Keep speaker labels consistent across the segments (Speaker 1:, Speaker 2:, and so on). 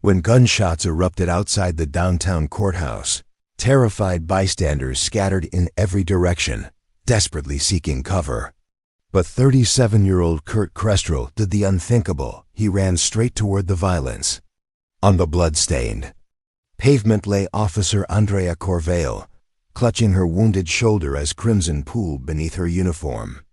Speaker 1: When gunshots erupted outside the downtown courthouse, terrified bystanders scattered in every direction, desperately seeking cover. But 37-year-old Kurt Kestrel did the unthinkable. He ran straight toward the violence. On the blood-stained pavement lay Officer Andrea Corvale, clutching her wounded shoulder as crimson pooled beneath her uniform.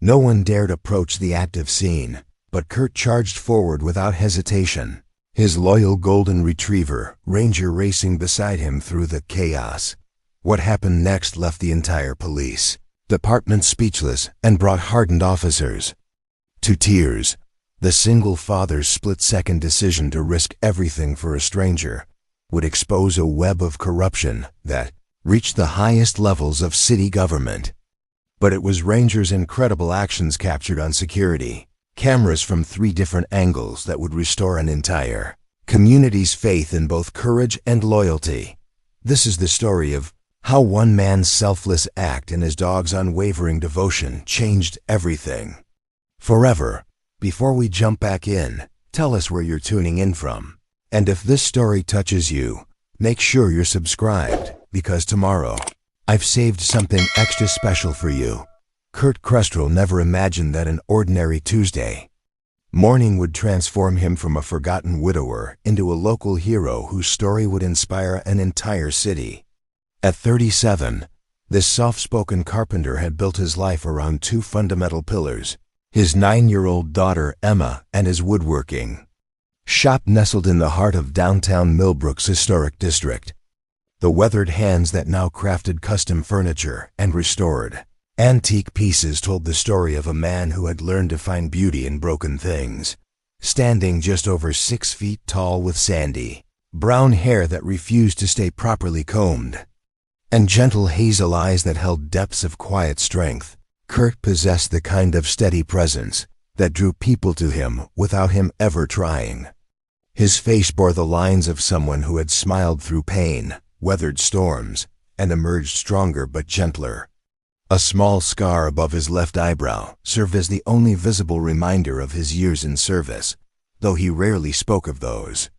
Speaker 1: No one dared approach the active scene, but Kurt charged forward without hesitation, his loyal golden retriever, Ranger, racing beside him through the chaos. What happened next left the entire police department speechless and brought hardened officers to tears. The single father's split-second decision to risk everything for a stranger would expose a web of corruption that reached the highest levels of city government. But it was Ranger's incredible actions captured on security cameras from 3 different angles that would restore an entire community's faith in both courage and loyalty. This is the story of how one man's selfless act and his dog's unwavering devotion changed everything forever. Before we jump back in, tell us where you're tuning in from. And if this story touches you, make sure you're subscribed, because tomorrow, I've saved something extra special for you. Kurt Kestrel never imagined that an ordinary Tuesday morning would transform him from a forgotten widower into a local hero whose story would inspire an entire city. At 37, this soft-spoken carpenter had built his life around 2 fundamental pillars: his 9-year-old daughter Emma and his woodworking shop nestled in the heart of downtown Millbrook's historic district. The weathered hands that now crafted custom furniture and restored antique pieces told the story of a man who had learned to find beauty in broken things. Standing just over 6 feet tall with sandy, brown hair that refused to stay properly combed, and gentle hazel eyes that held depths of quiet strength, Kurt possessed the kind of steady presence that drew people to him without him ever trying. His face bore the lines of someone who had smiled through pain, weathered storms, and emerged stronger but gentler. A small scar above his left eyebrow served as the only visible reminder of his years in service, though he rarely spoke of those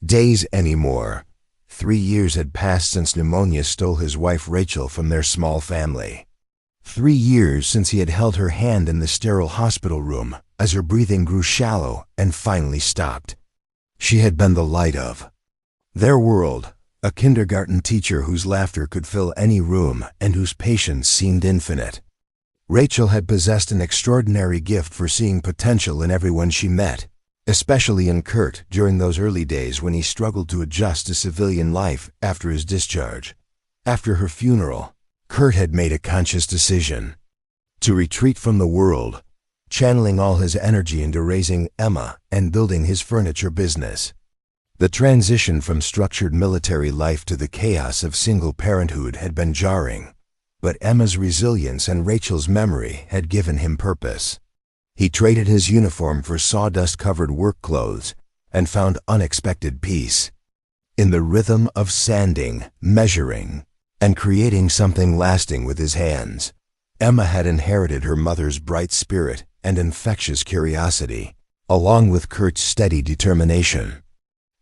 Speaker 1: days anymore. 3 years had passed since pneumonia stole his wife Rachel from their small family. 3 years since he had held her hand in the sterile hospital room as her breathing grew shallow and finally stopped. She had been the light of their world, a kindergarten teacher whose laughter could fill any room and whose patience seemed infinite. Rachel had possessed an extraordinary gift for seeing potential in everyone she met, especially in Kurt during those early days when he struggled to adjust to civilian life after his discharge. After her funeral, Kurt had made a conscious decision to retreat from the world, channeling all his energy into raising Emma and building his furniture business. The transition from structured military life to the chaos of single parenthood had been jarring, but Emma's resilience and Rachel's memory had given him purpose. He traded his uniform for sawdust-covered work clothes and found unexpected peace in the rhythm of sanding, measuring, and creating something lasting with his hands. Emma had inherited her mother's bright spirit and infectious curiosity, along with Kurt's steady determination.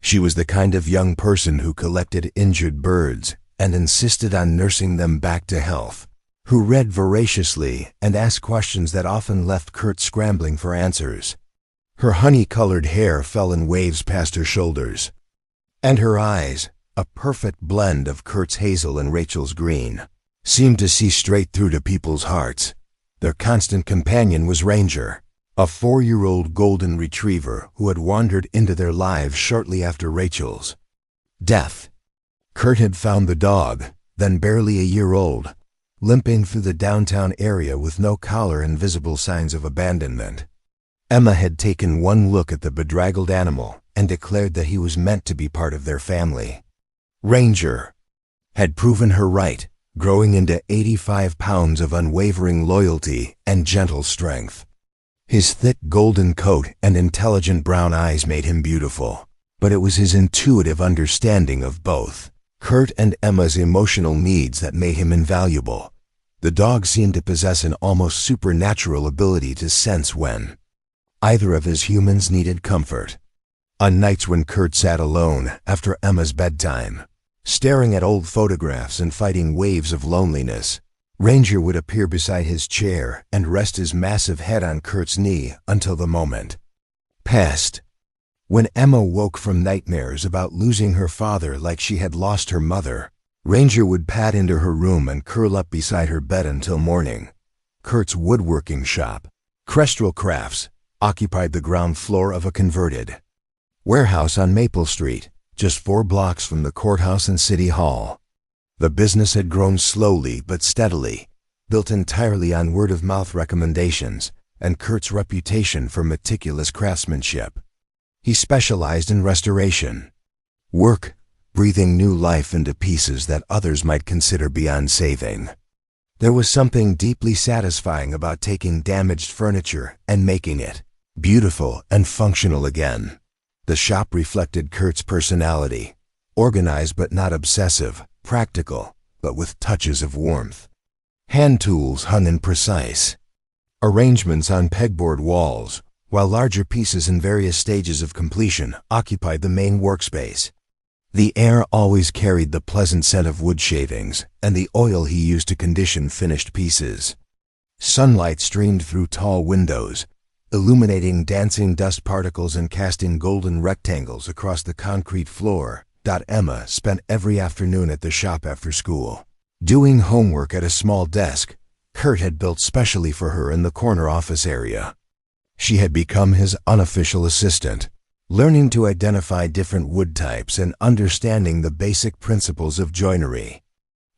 Speaker 1: She was the kind of young person who collected injured birds and insisted on nursing them back to health, who read voraciously and asked questions that often left Kurt scrambling for answers. Her honey-colored hair fell in waves past her shoulders, and her eyes, a perfect blend of Kurt's hazel and Rachel's green, seemed to see straight through to people's hearts. Their constant companion was Ranger, a 4-year-old golden retriever who had wandered into their lives shortly after Rachel's death. Kurt had found the dog, then barely a year old, limping through the downtown area with no collar and visible signs of abandonment. Emma had taken one look at the bedraggled animal and declared that he was meant to be part of their family. Ranger had proven her right, growing into 85 pounds of unwavering loyalty and gentle strength. His thick golden coat and intelligent brown eyes made him beautiful, but it was his intuitive understanding of both Kurt and Emma's emotional needs that made him invaluable. The dog seemed to possess an almost supernatural ability to sense when either of his humans needed comfort. On nights when Kurt sat alone after Emma's bedtime, staring at old photographs and fighting waves of loneliness, Ranger would appear beside his chair and rest his massive head on Kurt's knee until the moment passed. When Emma woke from nightmares about losing her father like she had lost her mother, Ranger would pad into her room and curl up beside her bed until morning. Kurt's woodworking shop, Kestrel Crafts, occupied the ground floor of a converted warehouse on Maple Street, just 4 blocks from the courthouse and city hall. The business had grown slowly but steadily, built entirely on word-of-mouth recommendations and Kurt's reputation for meticulous craftsmanship. He specialized in restoration work, breathing new life into pieces that others might consider beyond saving. There was something deeply satisfying about taking damaged furniture and making it beautiful and functional again. The shop reflected Kurt's personality, organized but not obsessive, practical, but with touches of warmth. Hand tools hung in precise arrangements on pegboard walls, while larger pieces in various stages of completion occupied the main workspace. The air always carried the pleasant scent of wood shavings and the oil he used to condition finished pieces. Sunlight streamed through tall windows, illuminating dancing dust particles and casting golden rectangles across the concrete floor. Emma spent every afternoon at the shop after school, doing homework at a small desk Kurt had built specially for her in the corner office area. She had become his unofficial assistant, learning to identify different wood types and understanding the basic principles of joinery.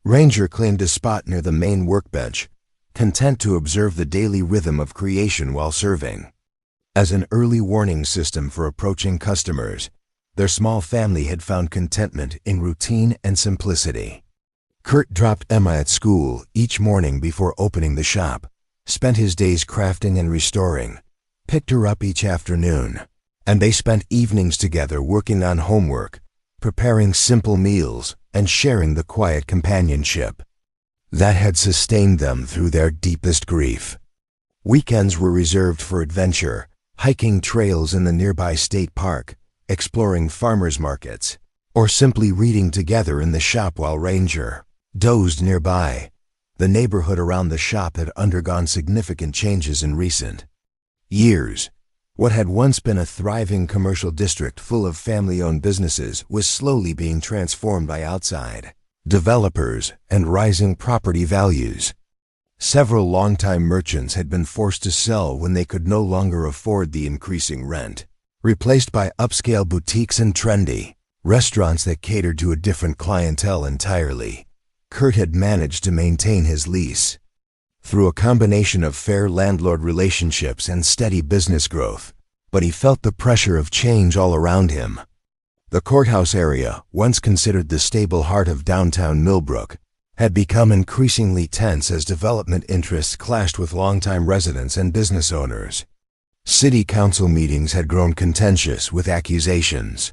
Speaker 1: Ranger claimed a spot near the main workbench, content to observe the daily rhythm of creation while serving. As an early warning system for approaching customers, their small family had found contentment in routine and simplicity. Kurt dropped Emma at school each morning before opening the shop, spent his days crafting and restoring, picked her up each afternoon, and they spent evenings together working on homework, preparing simple meals, and sharing the quiet companionship that had sustained them through their deepest grief. Weekends were reserved for adventure, hiking trails in the nearby state park, exploring farmers markets, or simply reading together in the shop while Ranger dozed nearby. The neighborhood around the shop had undergone significant changes in recent years. What had once been a thriving commercial district full of family-owned businesses was slowly being transformed by outside developers and rising property values. Several longtime merchants had been forced to sell when they could no longer afford the increasing rent, replaced by upscale boutiques and trendy restaurants that catered to a different clientele entirely. Kurt had managed to maintain his lease through a combination of fair landlord relationships and steady business growth, but he felt the pressure of change all around him. The courthouse area, once considered the stable heart of downtown Millbrook, had become increasingly tense as development interests clashed with longtime residents and business owners. City council meetings had grown contentious, with accusations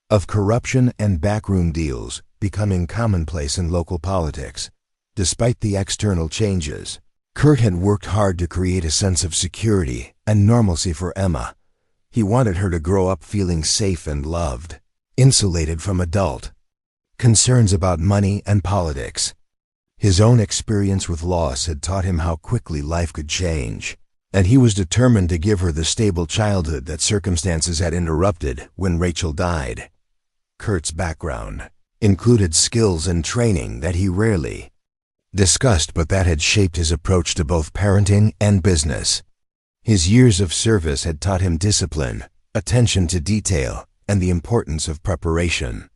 Speaker 1: of corruption and backroom deals becoming commonplace in local politics. Despite the external changes, Kurt had worked hard to create a sense of security and normalcy for Emma. He wanted her to grow up feeling safe and loved, insulated from adult concerns about money and politics. His own experience with loss had taught him how quickly life could change, and he was determined to give her the stable childhood that circumstances had interrupted when Rachel died. Kurt's background included skills and training that he rarely discussed, but that had shaped his approach to both parenting and business. His years of service had taught him discipline, attention to detail, and the importance of preparation.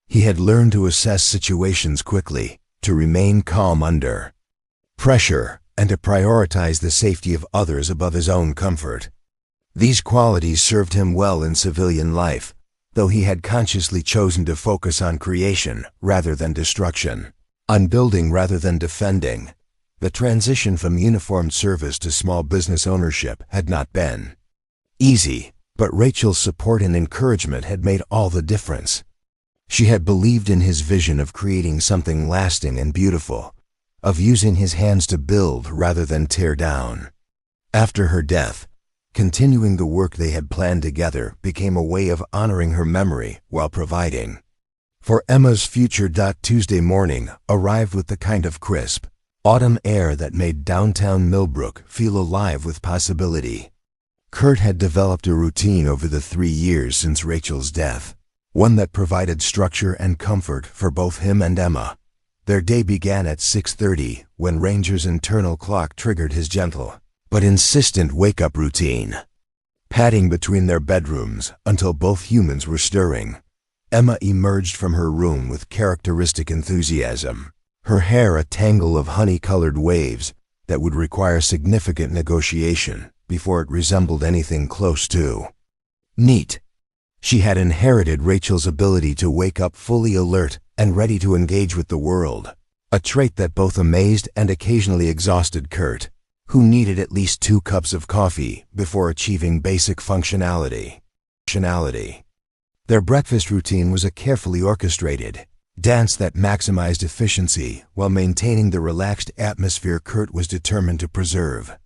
Speaker 1: He had learned to assess situations quickly, to remain calm under pressure, and to prioritize the safety of others above his own comfort. These qualities served him well in civilian life, though he had consciously chosen to focus on creation rather than destruction, on building rather than defending. The transition from uniformed service to small business ownership had not been easy, but Rachel's support and encouragement had made all the difference. She had believed in his vision of creating something lasting and beautiful, of using his hands to build rather than tear down. After her death, Continuing the work they had planned together became a way of honoring her memory while providing for Emma's future. Tuesday morning arrived with the kind of crisp, autumn air that made downtown Millbrook feel alive with possibility. Kurt had developed a routine over the 3 years since Rachel's death, one that provided structure and comfort for both him and Emma. Their day began at 6:30 when Ranger's internal clock triggered his gentle but insistent wake-up routine, padding between their bedrooms until both humans were stirring. Emma emerged from her room with characteristic enthusiasm, her hair a tangle of honey-colored waves that would require significant negotiation before it resembled anything close to neat. She had inherited Rachel's ability to wake up fully alert and ready to engage with the world, a trait that both amazed and occasionally exhausted Kurt, who needed at least 2 cups of coffee before achieving basic functionality. Their breakfast routine was a carefully orchestrated dance that maximized efficiency while maintaining the relaxed atmosphere Kurt was determined to preserve.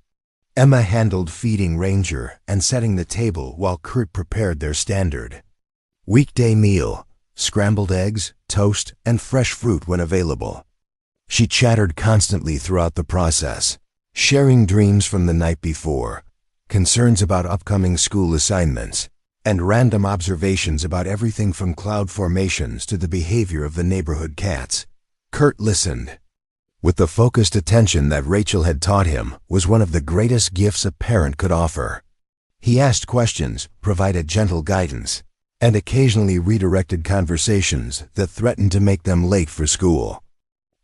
Speaker 1: Emma handled feeding Ranger and setting the table while Kurt prepared their standard weekday meal, scrambled eggs, toast, and fresh fruit when available. She chattered constantly throughout the process, sharing dreams from the night before, concerns about upcoming school assignments, and random observations about everything from cloud formations to the behavior of the neighborhood cats. Kurt listened with the focused attention that Rachel had taught him was one of the greatest gifts a parent could offer. He asked questions, provided gentle guidance, and occasionally redirected conversations that threatened to make them late for school.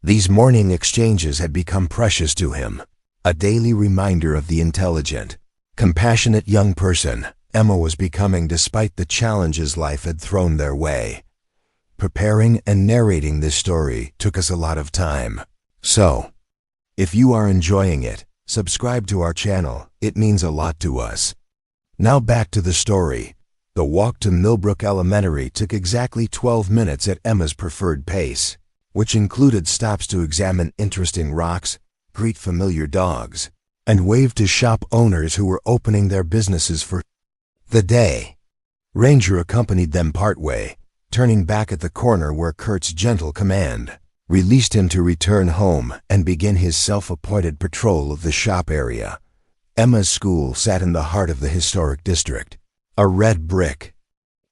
Speaker 1: These morning exchanges had become precious to him, a daily reminder of the intelligent, compassionate young person Emma was becoming despite the challenges life had thrown their way. Preparing and narrating this story took us a lot of time. So, if you are enjoying it, subscribe to our channel. It means a lot to us. Now back to the story. The walk to Millbrook Elementary took exactly 12 minutes at Emma's preferred pace, which included stops to examine interesting rocks, greet familiar dogs, and wave to shop owners who were opening their businesses for the day. Ranger accompanied them partway, turning back at the corner where Kurt's gentle command released him to return home and begin his self-appointed patrol of the shop area. Emma's school sat in the heart of the historic district, a red brick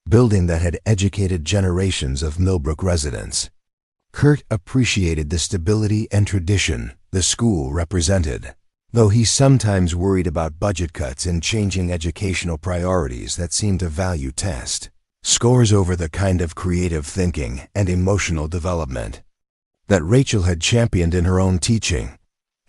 Speaker 1: building that had educated generations of Millbrook residents. Kurt appreciated the stability and tradition the school represented, though he sometimes worried about budget cuts and changing educational priorities that seemed to value test scores over the kind of creative thinking and emotional development that Rachel had championed in her own teaching.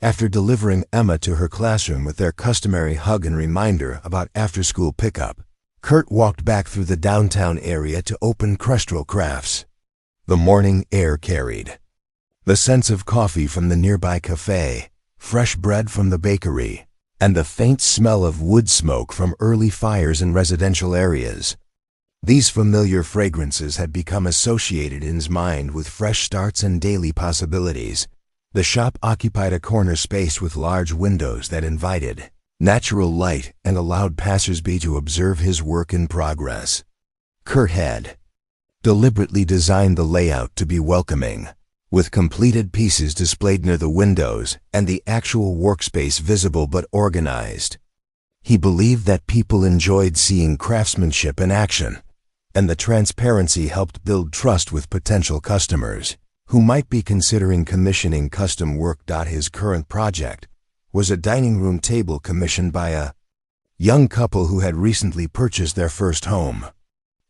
Speaker 1: After delivering Emma to her classroom with their customary hug and reminder about after-school pickup, Kurt walked back through the downtown area to open Crestral Crafts. The morning air carried the sense of coffee from the nearby cafe, fresh bread from the bakery, and the faint smell of wood smoke from early fires in residential areas. These familiar fragrances had become associated in his mind with fresh starts and daily possibilities. The shop occupied a corner space with large windows that invited natural light and allowed passers-by to observe his work in progress. Kurt had deliberately designed the layout to be welcoming, with completed pieces displayed near the windows and the actual workspace visible but organized. He believed that people enjoyed seeing craftsmanship in action, and the transparency helped build trust with potential customers who might be considering commissioning custom work. His current project was a dining room table commissioned by a young couple who had recently purchased their first home.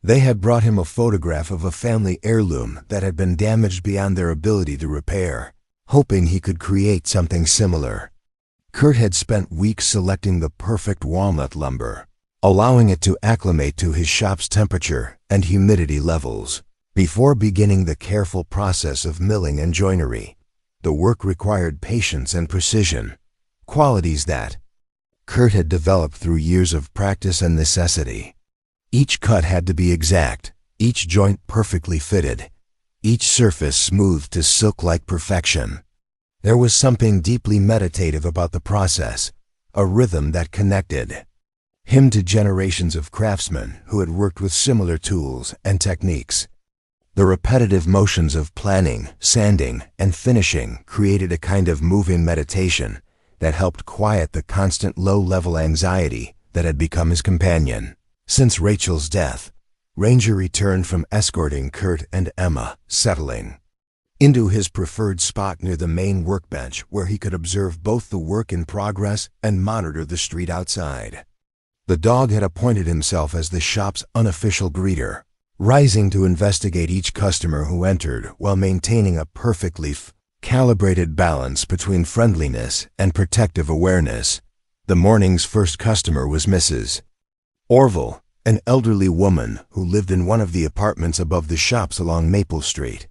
Speaker 1: They had brought him a photograph of a family heirloom that had been damaged beyond their ability to repair, hoping he could create something similar. Kurt had spent weeks selecting the perfect walnut lumber, allowing it to acclimate to his shop's temperature and humidity levels. Before beginning the careful process of milling and joinery, the work required patience and precision, qualities that Kurt had developed through years of practice and necessity. Each cut had to be exact, each joint perfectly fitted, each surface smoothed to silk-like perfection. There was something deeply meditative about the process, a rhythm that connected hymn to generations of craftsmen who had worked with similar tools and techniques. The repetitive motions of planning, sanding, and finishing created a kind of moving meditation that helped quiet the constant low-level anxiety that had become his companion. Since Rachel's death, Ranger returned from escorting Kurt and Emma, settling into his preferred spot near the main workbench where he could observe both the work in progress and monitor the street outside. The dog had appointed himself as the shop's unofficial greeter, rising to investigate each customer who entered while maintaining a perfectly calibrated balance between friendliness and protective awareness. The morning's first customer was Mrs. Orville, an elderly woman who lived in one of the apartments above the shops along Maple Street.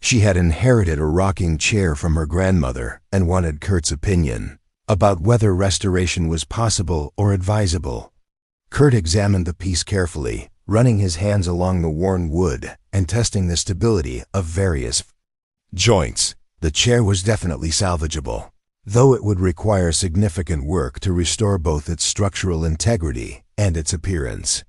Speaker 1: She had inherited a rocking chair from her grandmother and wanted Kurt's opinion about whether restoration was possible or advisable. Kurt examined the piece carefully, running his hands along the worn wood and testing the stability of various joints. The chair was definitely salvageable, though it would require significant work to restore both its structural integrity and its appearance.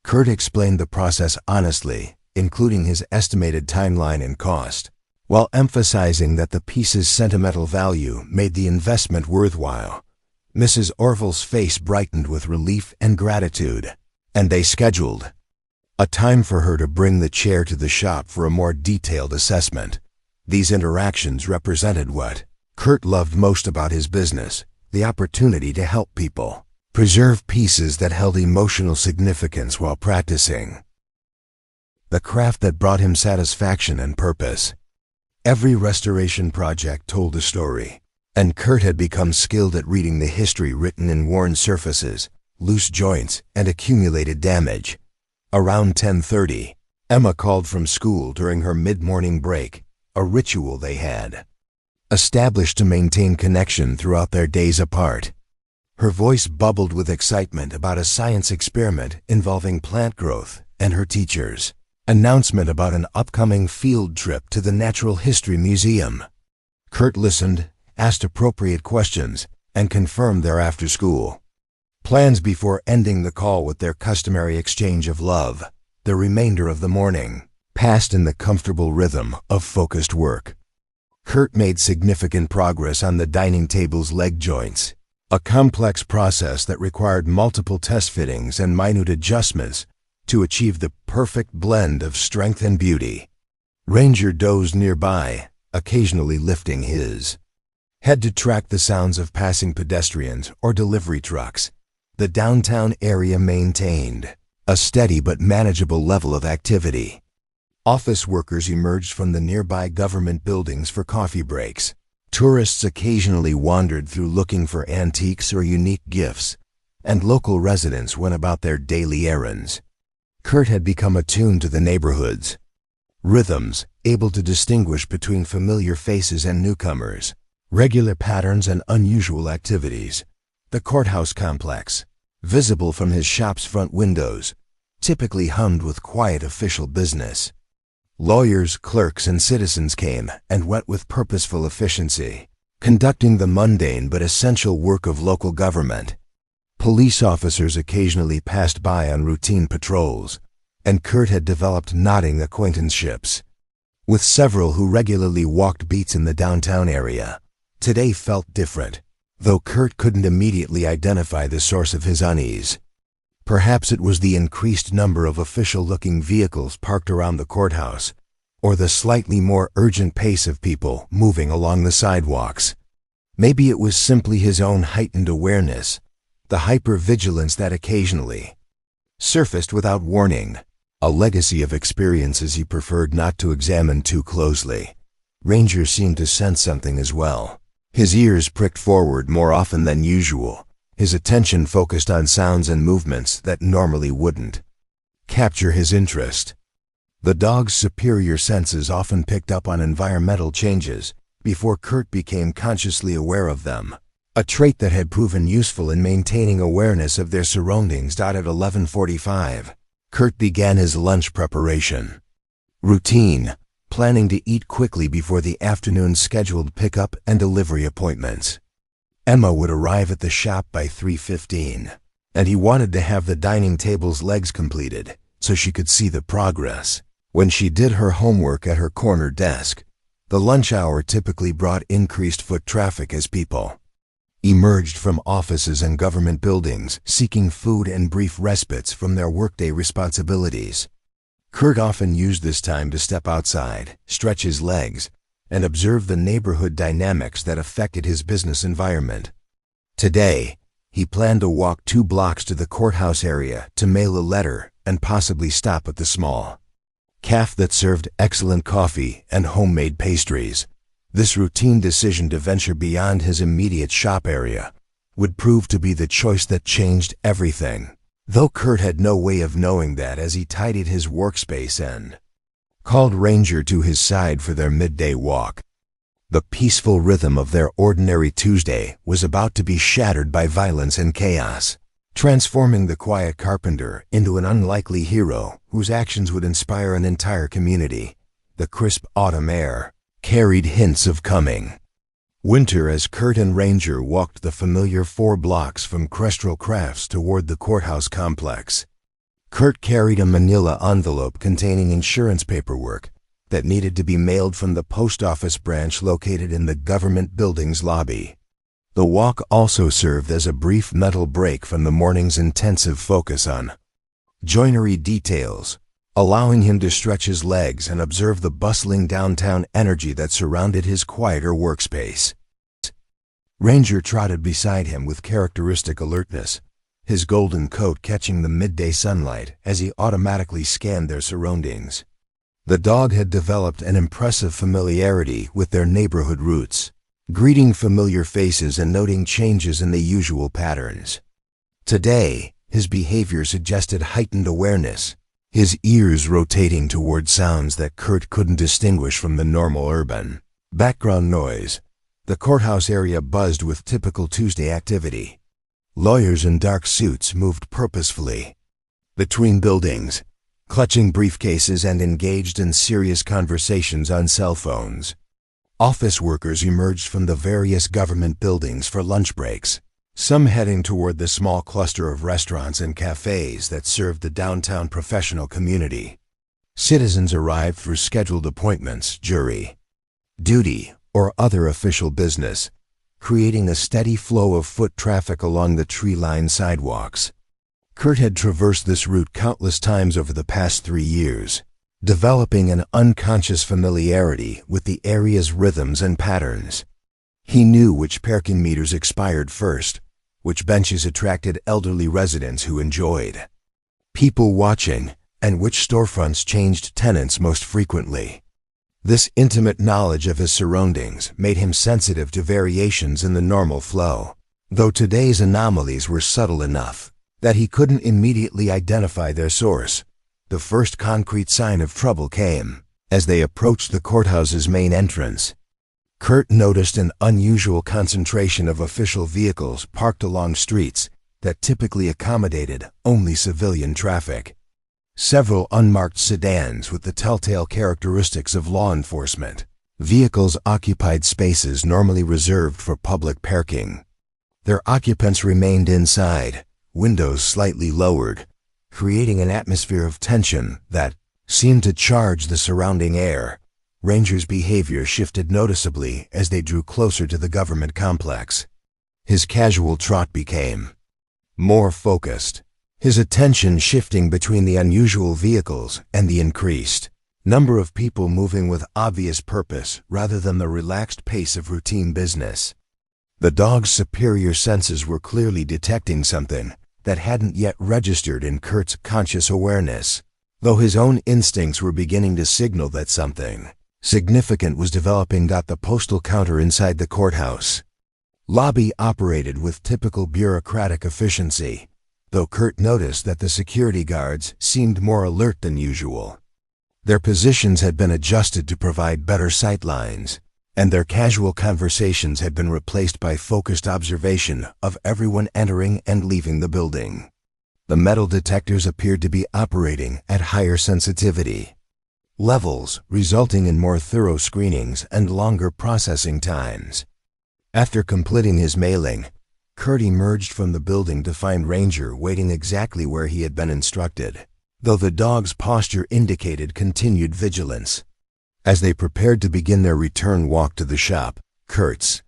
Speaker 1: Kurt explained the process honestly, including his estimated timeline and cost, while emphasizing that the piece's sentimental value made the investment worthwhile. Mrs. Orville's face brightened with relief and gratitude, and they scheduled a time for her to bring the chair to the shop for a more detailed assessment. These interactions represented what Kurt loved most about his business, the opportunity to help people preserve pieces that held emotional significance while practicing the craft that brought him satisfaction and purpose. Every restoration project told a story, and Kurt had become skilled at reading the history written in worn surfaces, loose joints, and accumulated damage. Around 10:30, Emma called from school during her mid-morning break, a ritual they had established to maintain connection throughout their days apart. Her voice bubbled with excitement about a science experiment involving plant growth and her teachers' announcement about an upcoming field trip to the Natural History Museum. Kurt listened, asked appropriate questions, and confirmed their after-school plans before ending the call with their customary exchange of love. The remainder of the morning passed in the comfortable rhythm of focused work. Kurt made significant progress on the dining table's leg joints, a complex process that required multiple test fittings and minute adjustments to achieve the perfect blend of strength and beauty. Ranger dozed nearby, occasionally lifting his head to track the sounds of passing pedestrians or delivery trucks. The downtown area maintained a steady but manageable level of activity. Office workers emerged from the nearby government buildings for coffee breaks. Tourists occasionally wandered through looking for antiques or unique gifts, and local residents went about their daily errands. Kurt had become attuned to the neighborhood's rhythms, able to distinguish between familiar faces and newcomers, regular patterns and unusual activities. The courthouse complex, visible from his shop's front windows, typically hummed with quiet official business. Lawyers, clerks, and citizens came and went with purposeful efficiency, conducting the mundane but essential work of local government. Police officers occasionally passed by on routine patrols, and Kurt had developed nodding acquaintanceships with several who regularly walked beats in the downtown area. Today felt different, though Kurt couldn't immediately identify the source of his unease. Perhaps it was the increased number of official-looking vehicles parked around the courthouse, or the slightly more urgent pace of people moving along the sidewalks. Maybe it was simply his own heightened awareness, the hyper-vigilance that occasionally surfaced without warning, a legacy of experiences he preferred not to examine too closely. Ranger seemed to sense something as well. His ears pricked forward more often than usual, his attention focused on sounds and movements that normally wouldn't capture his interest. The dog's superior senses often picked up on environmental changes before Kurt became consciously aware of them, a trait that had proven useful in maintaining awareness of their surroundings. At 11:45, Kurt began his lunch preparation routine, planning to eat quickly before the afternoon's scheduled pickup and delivery appointments. Emma would arrive at the shop by 3:15, and he wanted to have the dining table's legs completed so she could see the progress. When she did her homework at her corner desk, the lunch hour typically brought increased foot traffic as people emerged from offices and government buildings seeking food and brief respites from their workday responsibilities. Kurt often used this time to step outside, stretch his legs, and observe the neighborhood dynamics that affected his business environment. Today, he planned to walk 2 blocks to the courthouse area to mail a letter and possibly stop at the small cafe that served excellent coffee and homemade pastries. This routine decision to venture beyond his immediate shop area would prove to be the choice that changed everything, though Kurt had no way of knowing that as he tidied his workspace and called Ranger to his side for their midday walk. The peaceful rhythm of their ordinary Tuesday was about to be shattered by violence and chaos, transforming the quiet carpenter into an unlikely hero whose actions would inspire an entire community. The crisp autumn air carried hints of coming winter as Kurt and Ranger walked the familiar 4 blocks from Kestrel Crafts toward the courthouse complex. Kurt carried a manila envelope containing insurance paperwork that needed to be mailed from the post office branch located in the government building's lobby. The walk also served as a brief mental break from the morning's intensive focus on joinery details, allowing him to stretch his legs and observe the bustling downtown energy that surrounded his quieter workspace. Ranger trotted beside him with characteristic alertness, his golden coat catching the midday sunlight as he automatically scanned their surroundings. The dog had developed an impressive familiarity with their neighborhood roots, greeting familiar faces and noting changes in the usual patterns. Today, his behavior suggested heightened awareness, his ears rotating toward sounds that Kurt couldn't distinguish from the normal urban background noise. The courthouse area buzzed with typical Tuesday activity. Lawyers in dark suits moved purposefully between buildings, clutching briefcases and engaged in serious conversations on cell phones. Office workers emerged from the various government buildings for lunch breaks, some heading toward the small cluster of restaurants and cafes that served the downtown professional community. Citizens arrived for scheduled appointments, jury duty, or other official business, creating a steady flow of foot traffic along the tree-lined sidewalks. Kurt had traversed this route countless times over the past 3 years, developing an unconscious familiarity with the area's rhythms and patterns. He knew which parking meters expired first, which benches attracted elderly residents who enjoyed people watching, and which storefronts changed tenants most frequently. This intimate knowledge of his surroundings made him sensitive to variations in the normal flow, though today's anomalies were subtle enough that he couldn't immediately identify their source. The first concrete sign of trouble came as they approached the courthouse's main entrance. Kurt noticed an unusual concentration of official vehicles parked along streets that typically accommodated only civilian traffic. Several unmarked sedans with the telltale characteristics of law enforcement vehicles occupied spaces normally reserved for public parking. Their occupants remained inside, windows slightly lowered, creating an atmosphere of tension that seemed to charge the surrounding air. Ranger's behavior shifted noticeably as they drew closer to the government complex. His casual trot became more focused, his attention shifting between the unusual vehicles and the increased number of people moving with obvious purpose rather than the relaxed pace of routine business. The dog's superior senses were clearly detecting something that hadn't yet registered in Kurt's conscious awareness, though his own instincts were beginning to signal that something significant was developing. The postal counter inside the courthouse lobby operated with typical bureaucratic efficiency, though Kurt noticed that the security guards seemed more alert than usual. Their positions had been adjusted to provide better sight lines, and their casual conversations had been replaced by focused observation of everyone entering and leaving the building. The metal detectors appeared to be operating at higher sensitivity levels, resulting in more thorough screenings and longer processing times. After completing his mailing, Kurt emerged from the building to find Ranger waiting exactly where he had been instructed, though the dog's posture indicated continued vigilance. As they prepared to begin their return walk to the shop, Kurt's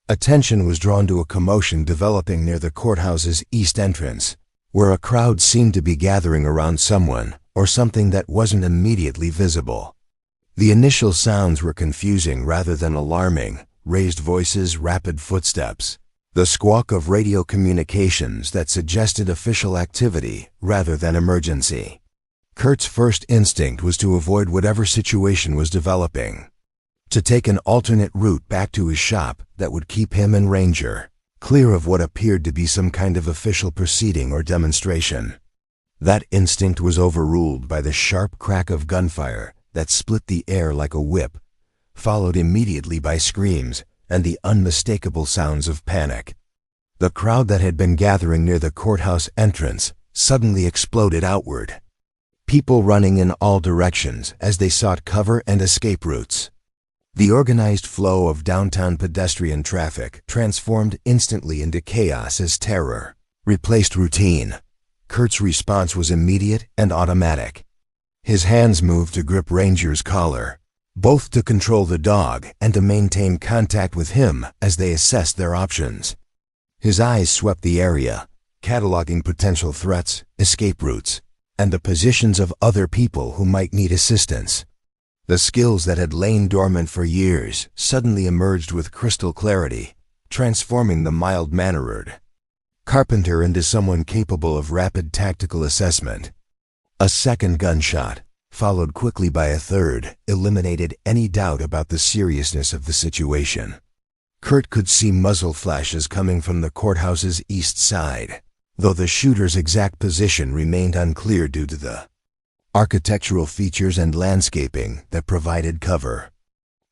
Speaker 1: attention was drawn to a commotion developing near the courthouse's east entrance, where a crowd seemed to be gathering around someone or something that wasn't immediately visible. The initial sounds were confusing rather than alarming: raised voices, rapid footsteps, the squawk of radio communications that suggested official activity rather than emergency. Kurt's first instinct was to avoid whatever situation was developing, to take an alternate route back to his shop that would keep him and Ranger clear of what appeared to be some kind of official proceeding or demonstration. That instinct was overruled by the sharp crack of gunfire that split the air like a whip, followed immediately by screams and the unmistakable sounds of panic. The crowd that had been gathering near the courthouse entrance suddenly exploded outward, people running in all directions as they sought cover and escape routes. The organized flow of downtown pedestrian traffic transformed instantly into chaos as terror replaced routine. Kurt's response was immediate and automatic. His hands moved to grip Ranger's collar, both to control the dog and to maintain contact with him as they assessed their options. His eyes swept the area, cataloging potential threats, escape routes, and the positions of other people who might need assistance. The skills that had lain dormant for years suddenly emerged with crystal clarity, transforming the mild-mannered carpenter into someone capable of rapid tactical assessment. A second gunshot, followed quickly by a third, eliminated any doubt about the seriousness of the situation. Kurt could see muzzle flashes coming from the courthouse's east side, though the shooter's exact position remained unclear due to the architectural features and landscaping that provided cover.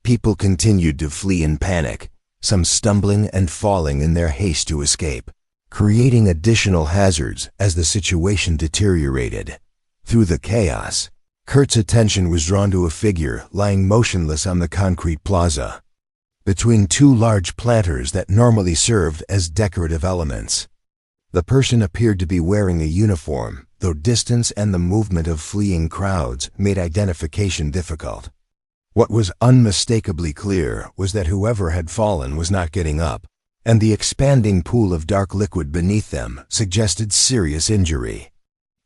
Speaker 1: People continued to flee in panic, some stumbling and falling in their haste to escape, creating additional hazards as the situation deteriorated. Through the chaos, Kurt's attention was drawn to a figure lying motionless on the concrete plaza, between two large planters that normally served as decorative elements. The person appeared to be wearing a uniform, though distance and the movement of fleeing crowds made identification difficult. What was unmistakably clear was that whoever had fallen was not getting up, and the expanding pool of dark liquid beneath them suggested serious injury.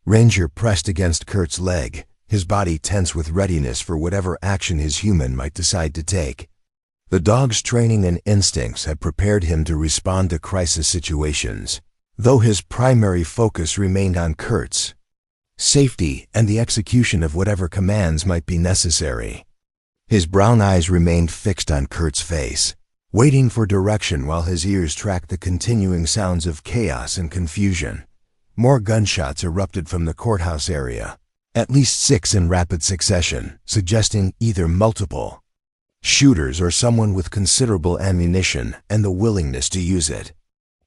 Speaker 1: Ranger pressed against Kurt's leg, his body tense with readiness for whatever action his human might decide to take. The dog's training and instincts had prepared him to respond to crisis situations, though his primary focus remained on Kurt's safety and the execution of whatever commands might be necessary. His brown eyes remained fixed on Kurt's face, waiting for direction while his ears tracked the continuing sounds of chaos and confusion. More gunshots erupted from the courthouse area, at least 6 in rapid succession, suggesting either multiple shooters or someone with considerable ammunition and the willingness to use it.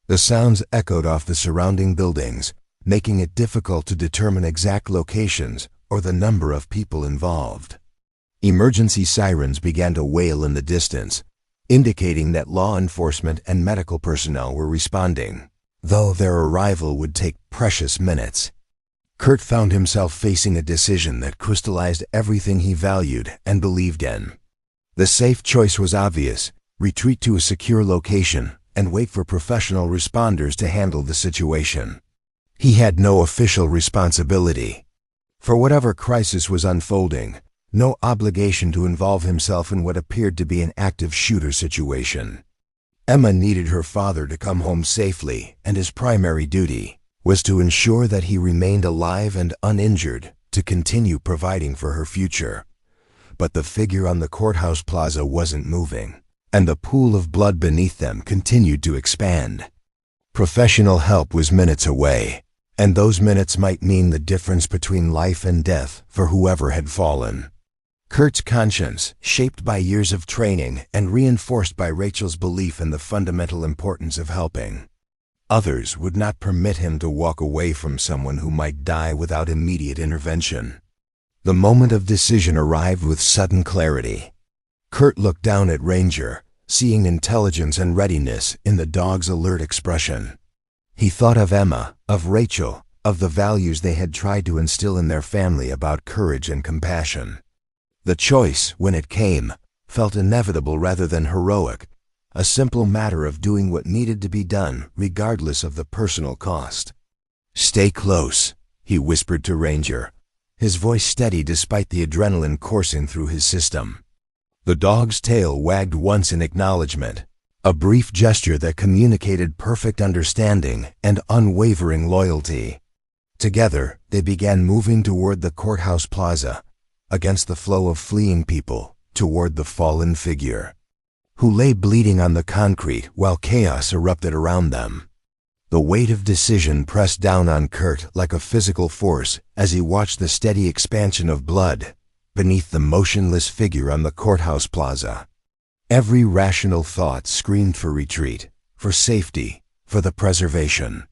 Speaker 1: The sounds echoed off the surrounding buildings, making it difficult to determine exact locations or the number of people involved. Emergency sirens began to wail in the distance, indicating that law enforcement and medical personnel were responding, though their arrival would take precious minutes. Kurt found himself facing a decision that crystallized everything he valued and believed in. The safe choice was obvious: retreat to a secure location and wait for professional responders to handle the situation. He had no official responsibility for whatever crisis was unfolding, no obligation to involve himself in what appeared to be an active shooter situation. Emma needed her father to come home safely, and his primary duty was to ensure that he remained alive and uninjured to continue providing for her future. But the figure on the courthouse plaza wasn't moving, and the pool of blood beneath them continued to expand. Professional help was minutes away, and those minutes might mean the difference between life and death for whoever had fallen. Kurt's conscience, shaped by years of training and reinforced by Rachel's belief in the fundamental importance of helping others, would not permit him to walk away from someone who might die without immediate intervention. The moment of decision arrived with sudden clarity. Kurt looked down at Ranger, seeing intelligence and readiness in the dog's alert expression. He thought of Emma, of Rachel, of the values they had tried to instill in their family about courage and compassion. The choice, when it came, felt inevitable rather than heroic, a simple matter of doing what needed to be done regardless of the personal cost. "Stay close," he whispered to Ranger, his voice steady despite the adrenaline coursing through his system. The dog's tail wagged once in acknowledgement, a brief gesture that communicated perfect understanding and unwavering loyalty. Together, they began moving toward the courthouse plaza, against the flow of fleeing people, toward the fallen figure, who lay bleeding on the concrete while chaos erupted around them. The weight of decision pressed down on Kurt like a physical force as he watched the steady expansion of blood beneath the motionless figure on the courthouse plaza. Every rational thought screamed for retreat, for safety, for the preservation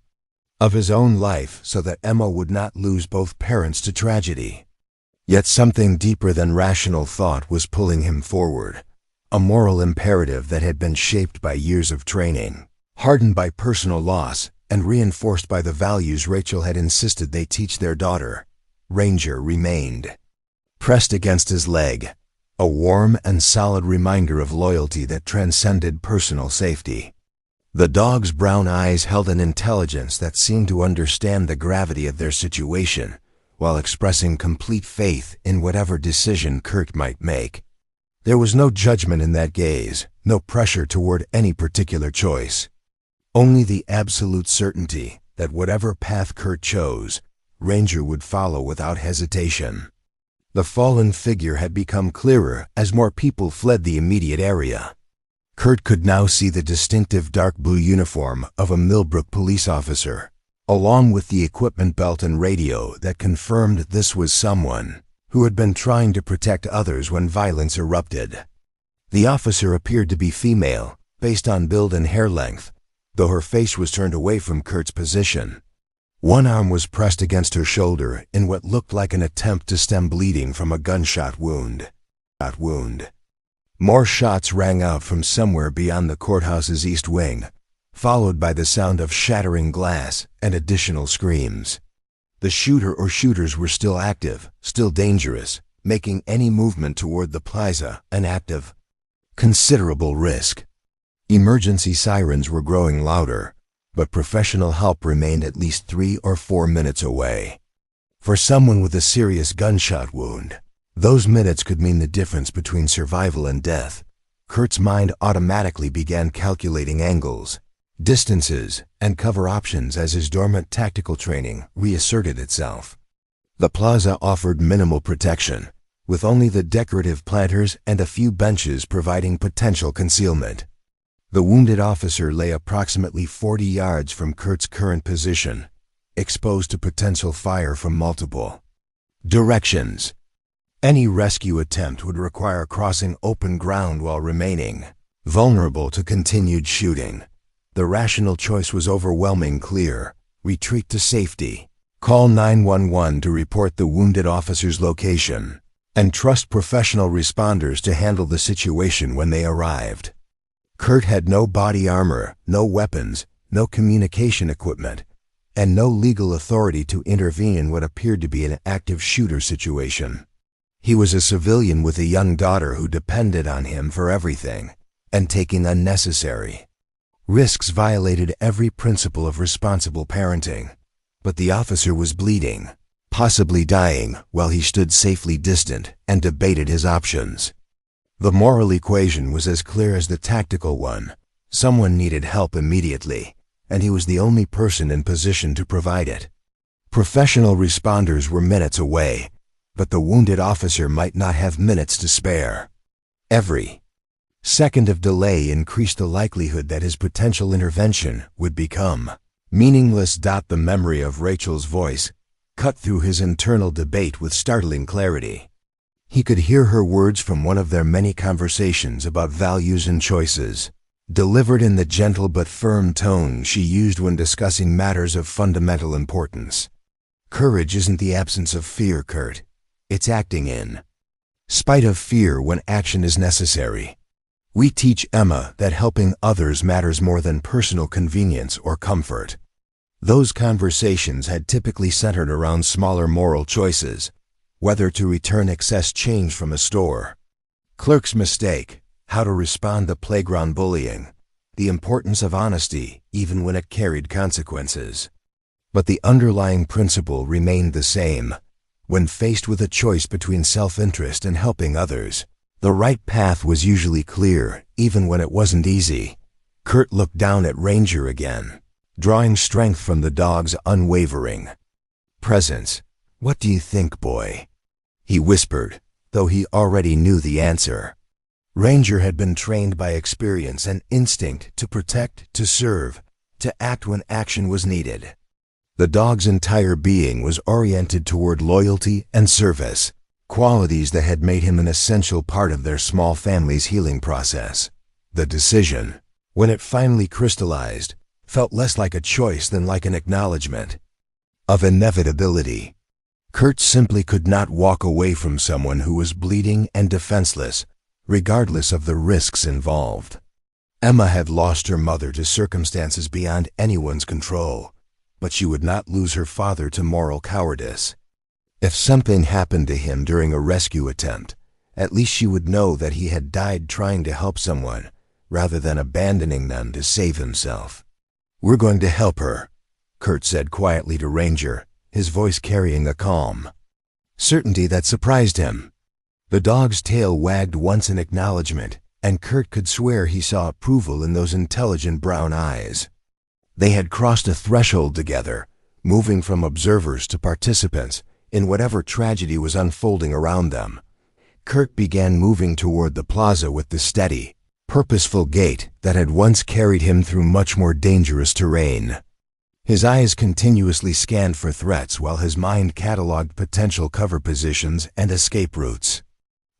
Speaker 1: of his own life so that Emma would not lose both parents to tragedy. Yet something deeper than rational thought was pulling him forward, a moral imperative that had been shaped by years of training, hardened by personal loss, and reinforced by the values Rachel had insisted they teach their daughter. Ranger remained. Pressed against his leg, a warm and solid reminder of loyalty that transcended personal safety. The dog's brown eyes held an intelligence that seemed to understand the gravity of their situation, while expressing complete faith in whatever decision Kurt might make. There was no judgment in that gaze, no pressure toward any particular choice. Only the absolute certainty that whatever path Kurt chose, Ranger would follow without hesitation. The fallen figure had become clearer as more people fled the immediate area. Kurt could now see the distinctive dark blue uniform of a Millbrook police officer, along with the equipment belt and radio that confirmed this was someone who had been trying to protect others when violence erupted. The officer appeared to be female, based on build and hair length, though her face was turned away from Kurt's position. One arm was pressed against her shoulder in what looked like an attempt to stem bleeding from a gunshot wound. More shots rang out from somewhere beyond the courthouse's east wing, followed by the sound of shattering glass and additional screams. The shooter or shooters were still active, still dangerous, making any movement toward the plaza an act of considerable risk. Emergency sirens were growing louder, but professional help remained at least 3 or 4 minutes away. For someone with a serious gunshot wound, those minutes could mean the difference between survival and death. Kurt's mind automatically began calculating angles, distances, and cover options as his dormant tactical training reasserted itself. The plaza offered minimal protection, with only the decorative planters and a few benches providing potential concealment. The wounded officer lay approximately 40 yards from Kurt's current position, exposed to potential fire from multiple directions. Any rescue attempt would require crossing open ground while remaining vulnerable to continued shooting. The rational choice was overwhelmingly clear: retreat to safety, call 911 to report the wounded officer's location, and trust professional responders to handle the situation when they arrived. Kurt had no body armor, no weapons, no communication equipment, and no legal authority to intervene in what appeared to be an active shooter situation. He was a civilian with a young daughter who depended on him for everything, and taking unnecessary risks violated every principle of responsible parenting. But the officer was bleeding, possibly dying, while he stood safely distant and debated his options. The moral equation was as clear as the tactical one. Someone needed help immediately, and he was the only person in position to provide it. Professional responders were minutes away, but the wounded officer might not have minutes to spare. Every second of delay increased the likelihood that his potential intervention would become meaningless. The memory of Rachel's voice cut through his internal debate with startling clarity. He could hear her words from one of their many conversations about values and choices, delivered in the gentle but firm tone she used when discussing matters of fundamental importance. Courage isn't the absence of fear, Kurt. It's acting in spite of fear when action is necessary. We teach Emma that helping others matters more than personal convenience or comfort. Those conversations had typically centered around smaller moral choices, whether to return excess change from a store, clerk's mistake, how to respond to playground bullying, the importance of honesty even when it carried consequences. But the underlying principle remained the same. When faced with a choice between self-interest and helping others, the right path was usually clear, even when it wasn't easy. Kurt looked down at Ranger again, drawing strength from the dog's unwavering presence. "What do you think, boy?" he whispered, though he already knew the answer. Ranger had been trained by experience and instinct to protect, to serve, to act when action was needed. The dog's entire being was oriented toward loyalty and service, qualities that had made him an essential part of their small family's healing process. The decision, when it finally crystallized, felt less like a choice than like an acknowledgement of inevitability. Kurt simply could not walk away from someone who was bleeding and defenseless, regardless of the risks involved. Emma had lost her mother to circumstances beyond anyone's control, but she would not lose her father to moral cowardice. If something happened to him during a rescue attempt, at least she would know that he had died trying to help someone, rather than abandoning them to save himself. "We're going to help her," Kurt said quietly to Ranger, his voice carrying a calm certainty that surprised him. The dog's tail wagged once in acknowledgement, and Kurt could swear he saw approval in those intelligent brown eyes. They had crossed a threshold together, moving from observers to participants in whatever tragedy was unfolding around them. Kurt began moving toward the plaza with the steady, purposeful gait that had once carried him through much more dangerous terrain. His eyes continuously scanned for threats while his mind cataloged potential cover positions and escape routes.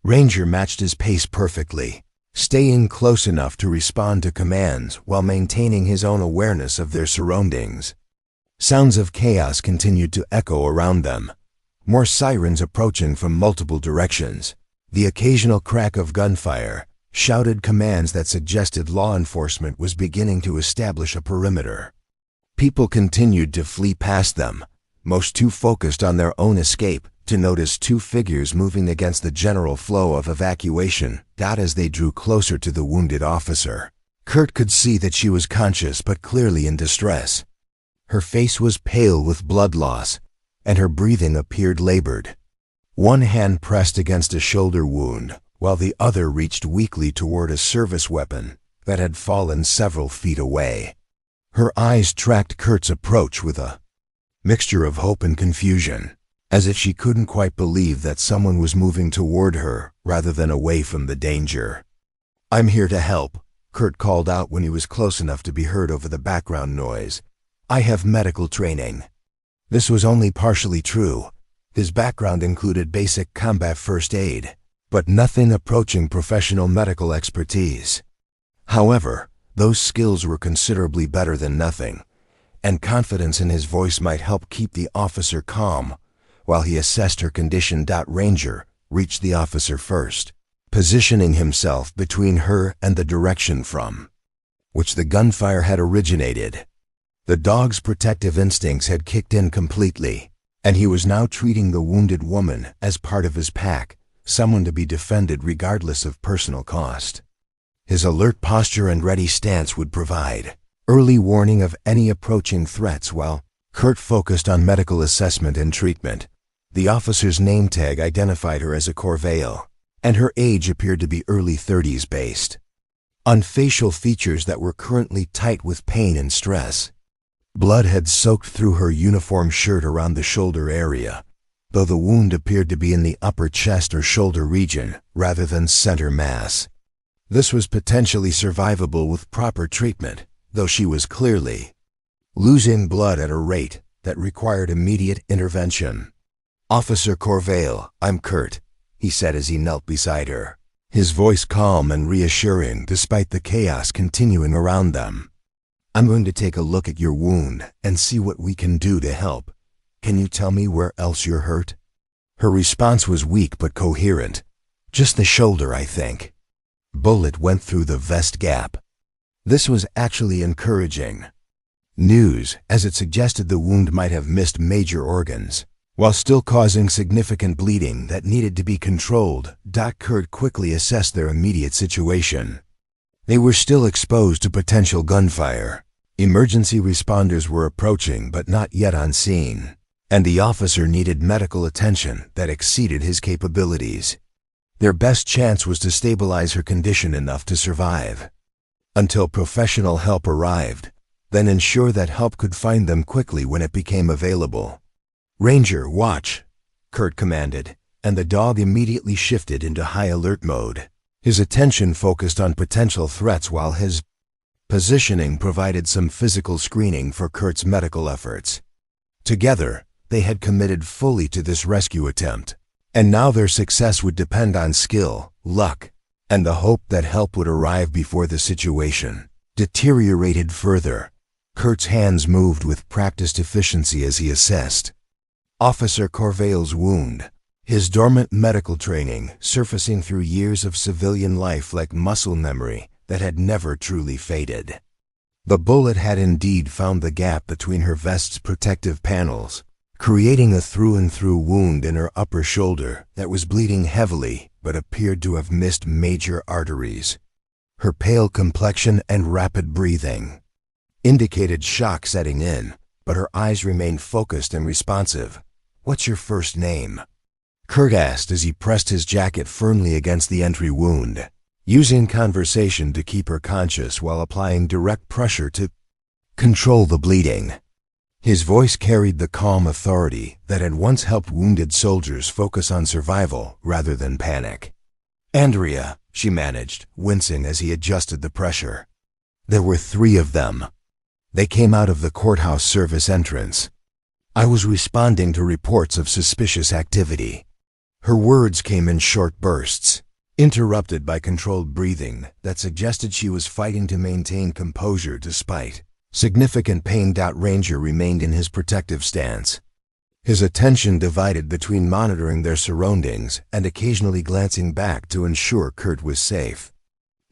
Speaker 1: Ranger matched his pace perfectly, staying close enough to respond to commands while maintaining his own awareness of their surroundings. Sounds of chaos continued to echo around them, more sirens approaching from multiple directions, the occasional crack of gunfire, shouted commands that suggested law enforcement was beginning to establish a perimeter. People continued to flee past them, most too focused on their own escape to notice two figures moving against the general flow of evacuation. As they drew closer to the wounded officer, Kurt could see that she was conscious but clearly in distress. Her face was pale with blood loss, and her breathing appeared labored. One hand pressed against a shoulder wound, while the other reached weakly toward a service weapon that had fallen several feet away. Her eyes tracked Kurt's approach with a mixture of hope and confusion, as if she couldn't quite believe that someone was moving toward her rather than away from the danger. "I'm here to help," Kurt called out when he was close enough to be heard over the background noise. "I have medical training." This was only partially true. His background included basic combat first aid, but nothing approaching professional medical expertise. However, those skills were considerably better than nothing, and confidence in his voice might help keep the officer calm while he assessed her condition. Ranger reached the officer first, positioning himself between her and the direction from which the gunfire had originated. The dog's protective instincts had kicked in completely, and he was now treating the wounded woman as part of his pack, someone to be defended regardless of personal cost. His alert posture and ready stance would provide early warning of any approaching threats while Kurt focused on medical assessment and treatment. The officer's name tag identified her as a Corvale, and her age appeared to be early 30s based on facial features that were currently tight with pain and stress. Blood had soaked through her uniform shirt around the shoulder area, though the wound appeared to be in the upper chest or shoulder region rather than center mass. This was potentially survivable with proper treatment, though she was clearly losing blood at a rate that required immediate intervention. "Officer Corvale, I'm Kurt," he said as he knelt beside her, his voice calm and reassuring despite the chaos continuing around them. "I'm going to take a look at your wound and see what we can do to help. Can you tell me where else you're hurt?" Her response was weak but coherent. "Just the shoulder, I think." Bullet went through the vest gap. This was actually encouraging news, as it suggested the wound might have missed major organs, while still causing significant bleeding that needed to be controlled. Kurt quickly assessed their immediate situation. They were still exposed to potential gunfire. Emergency responders were approaching but not yet on scene, and the officer needed medical attention that exceeded his capabilities. Their best chance was to stabilize her condition enough to survive until professional help arrived, then ensure that help could find them quickly when it became available. "Ranger, watch," Kurt commanded, and the dog immediately shifted into high alert mode. His attention focused on potential threats while his positioning provided some physical screening for Kurt's medical efforts. Together, they had committed fully to this rescue attempt, and now their success would depend on skill, luck, and the hope that help would arrive before the situation deteriorated further. Kurt's hands moved with practiced efficiency as he assessed Officer Corvale's wound, his dormant medical training surfacing through years of civilian life like muscle memory that had never truly faded. The bullet had indeed found the gap between her vest's protective panels, creating a through-and-through wound in her upper shoulder that was bleeding heavily but appeared to have missed major arteries. Her pale complexion and rapid breathing indicated shock setting in, but her eyes remained focused and responsive. "What's your first name?" Kurt asked as he pressed his jacket firmly against the entry wound, using conversation to keep her conscious while applying direct pressure to control the bleeding. His voice carried the calm authority that had once helped wounded soldiers focus on survival rather than panic. "Andrea," she managed, wincing as he adjusted the pressure. There were 3 of them. They came out of the courthouse service entrance. "I was responding to reports of suspicious activity." Her words came in short bursts, interrupted by controlled breathing that suggested she was fighting to maintain composure despite significant pain. Ranger remained in his protective stance, his attention divided between monitoring their surroundings and occasionally glancing back to ensure Kurt was safe.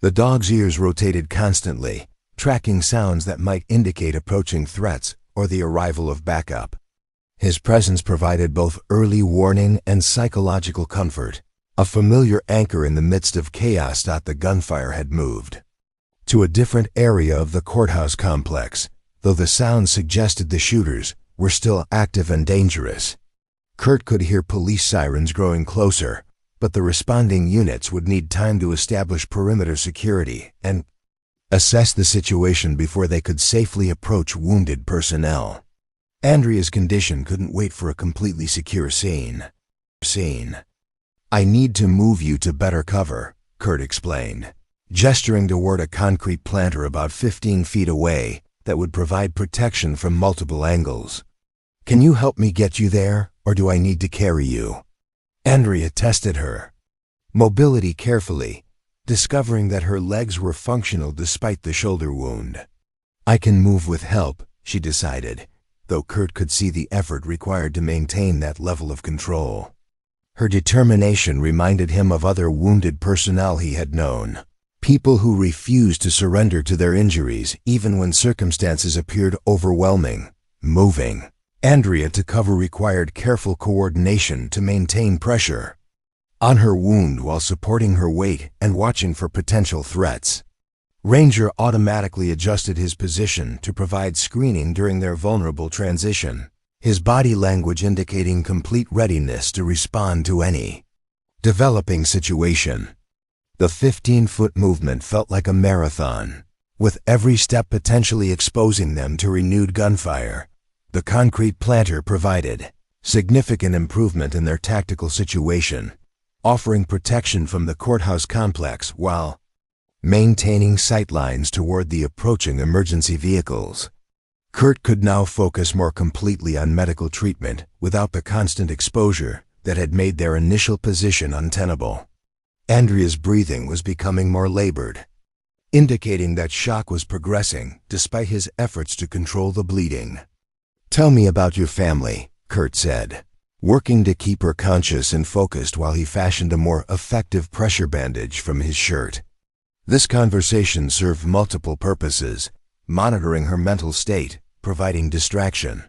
Speaker 1: The dog's ears rotated constantly, tracking sounds that might indicate approaching threats or the arrival of backup. His presence provided both early warning and psychological comfort, a familiar anchor in the midst of chaos. The gunfire had moved to a different area of the courthouse complex, though the sounds suggested the shooters were still active and dangerous. Kurt could hear police sirens growing closer, but the responding units would need time to establish perimeter security and assess the situation before they could safely approach wounded personnel. Andrea's condition couldn't wait for a completely secure scene. "I need to move you to better cover," Kurt explained, gesturing toward a concrete planter about 15 feet away that would provide protection from multiple angles. "Can you help me get you there, or do I need to carry you?" Andrea tested her mobility carefully, discovering that her legs were functional despite the shoulder wound. "I can move with help," she decided, though Kurt could see the effort required to maintain that level of control. Her determination reminded him of other wounded personnel he had known, people who refused to surrender to their injuries even when circumstances appeared overwhelming. Moving Andrea to cover required careful coordination to maintain pressure on her wound while supporting her weight and watching for potential threats. Ranger automatically adjusted his position to provide screening during their vulnerable transition, his body language indicating complete readiness to respond to any developing situation. The 15-foot movement felt like a marathon, with every step potentially exposing them to renewed gunfire. The concrete planter provided significant improvement in their tactical situation, offering protection from the courthouse complex while maintaining sightlines toward the approaching emergency vehicles. Kurt could now focus more completely on medical treatment without the constant exposure that had made their initial position untenable. Andrea's breathing was becoming more labored, indicating that shock was progressing despite his efforts to control the bleeding. "Tell me about your family," Kurt said, working to keep her conscious and focused while he fashioned a more effective pressure bandage from his shirt. This conversation served multiple purposes: monitoring her mental state, providing distraction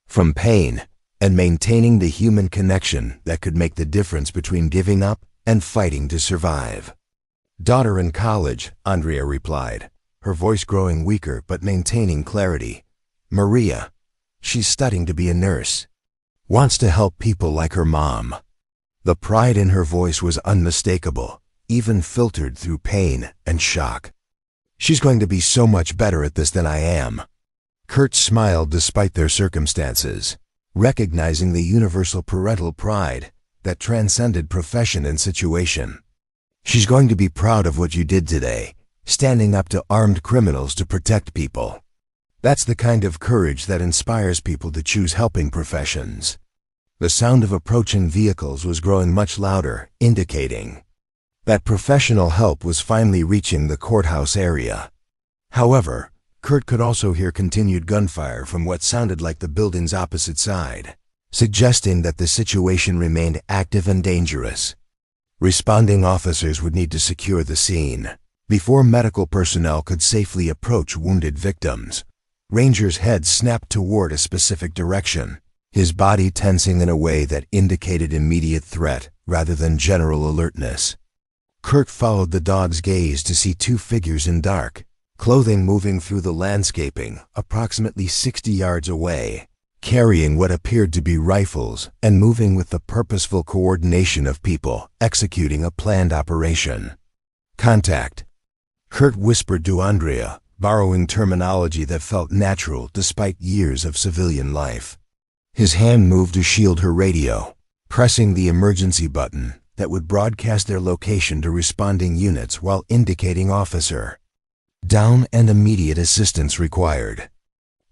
Speaker 1: from pain, and maintaining the human connection that could make the difference between giving up and fighting to survive. "Daughter in college," Andrea replied, her voice growing weaker but maintaining clarity. "Maria. She's studying to be a nurse. Wants to help people like her mom." The pride in her voice was unmistakable, even filtered through pain and shock. "She's going to be so much better at this than I am." Kurt smiled despite their circumstances, recognizing the universal parental pride that transcended profession and situation. "She's going to be proud of what you did today, standing up to armed criminals to protect people. That's the kind of courage that inspires people to choose helping professions." The sound of approaching vehicles was growing much louder, indicating that professional help was finally reaching the courthouse area. However, Kurt could also hear continued gunfire from what sounded like the building's opposite side, suggesting that the situation remained active and dangerous. Responding officers would need to secure the scene before medical personnel could safely approach wounded victims. Ranger's head snapped toward a specific direction, his body tensing in a way that indicated immediate threat rather than general alertness. Kurt followed the dog's gaze to see two figures in dark clothing moving through the landscaping approximately 60 yards away, carrying what appeared to be rifles and moving with the purposeful coordination of people executing a planned operation. "Contact," Kurt whispered to Andrea, borrowing terminology that felt natural despite years of civilian life. His hand moved to shield her radio, pressing the emergency button that would broadcast their location to responding units while indicating officer down and immediate assistance required.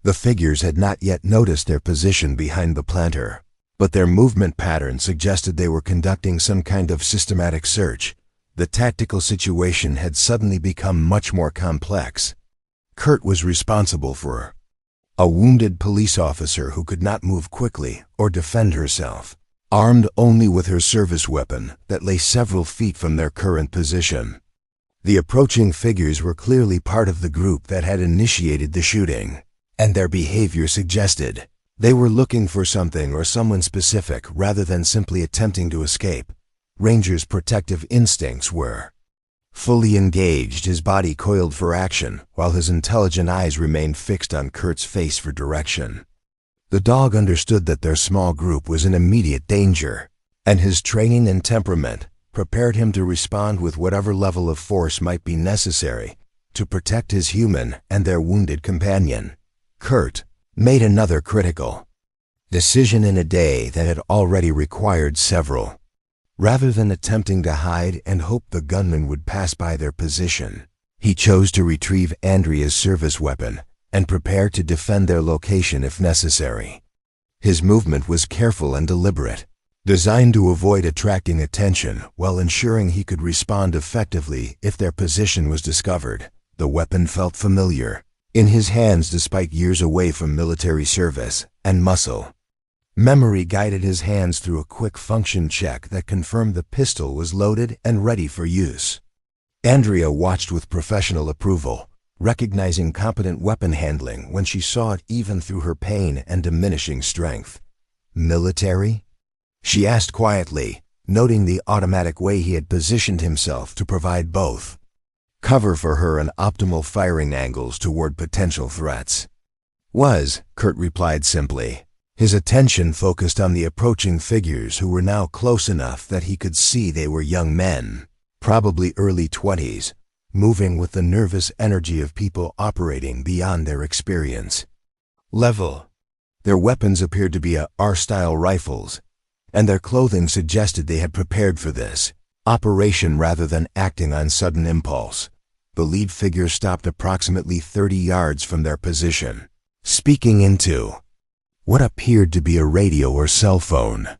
Speaker 1: The figures had not yet noticed their position behind the planter, but their movement pattern suggested they were conducting some kind of systematic search. The tactical situation had suddenly become much more complex. Kurt was responsible for a wounded police officer who could not move quickly or defend herself, armed only with her service weapon that lay several feet from their current position. The approaching figures were clearly part of the group that had initiated the shooting, and their behavior suggested they were looking for something or someone specific rather than simply attempting to escape. Ranger's protective instincts were fully engaged, his body coiled for action, while his intelligent eyes remained fixed on Kurt's face for direction. The dog understood that their small group was in immediate danger, and his training and temperament prepared him to respond with whatever level of force might be necessary to protect his human and their wounded companion. Kurt made another critical decision in a day that had already required several. Rather than attempting to hide and hope the gunman would pass by their position, he chose to retrieve Andrea's service weapon and prepare to defend their location if necessary. His movement was careful and deliberate, designed to avoid attracting attention while ensuring he could respond effectively if their position was discovered. The weapon felt familiar in his hands despite years away from military service and muscle memory guided his hands through a quick function check that confirmed the pistol was loaded and ready for use. Andrea watched with professional approval, recognizing competent weapon handling when she saw it even through her pain and diminishing strength. "Military?" she asked quietly, noting the automatic way he had positioned himself to provide both cover for her and optimal firing angles toward potential threats. "Was," Kurt replied simply, his attention focused on the approaching figures who were now close enough that he could see they were young men, probably early 20s, moving with the nervous energy of people operating beyond their experience level. Their weapons appeared to be R-style rifles, and their clothing suggested they had prepared for this operation rather than acting on sudden impulse. The lead figure stopped approximately 30 yards from their position, speaking into what appeared to be a radio or cell phone.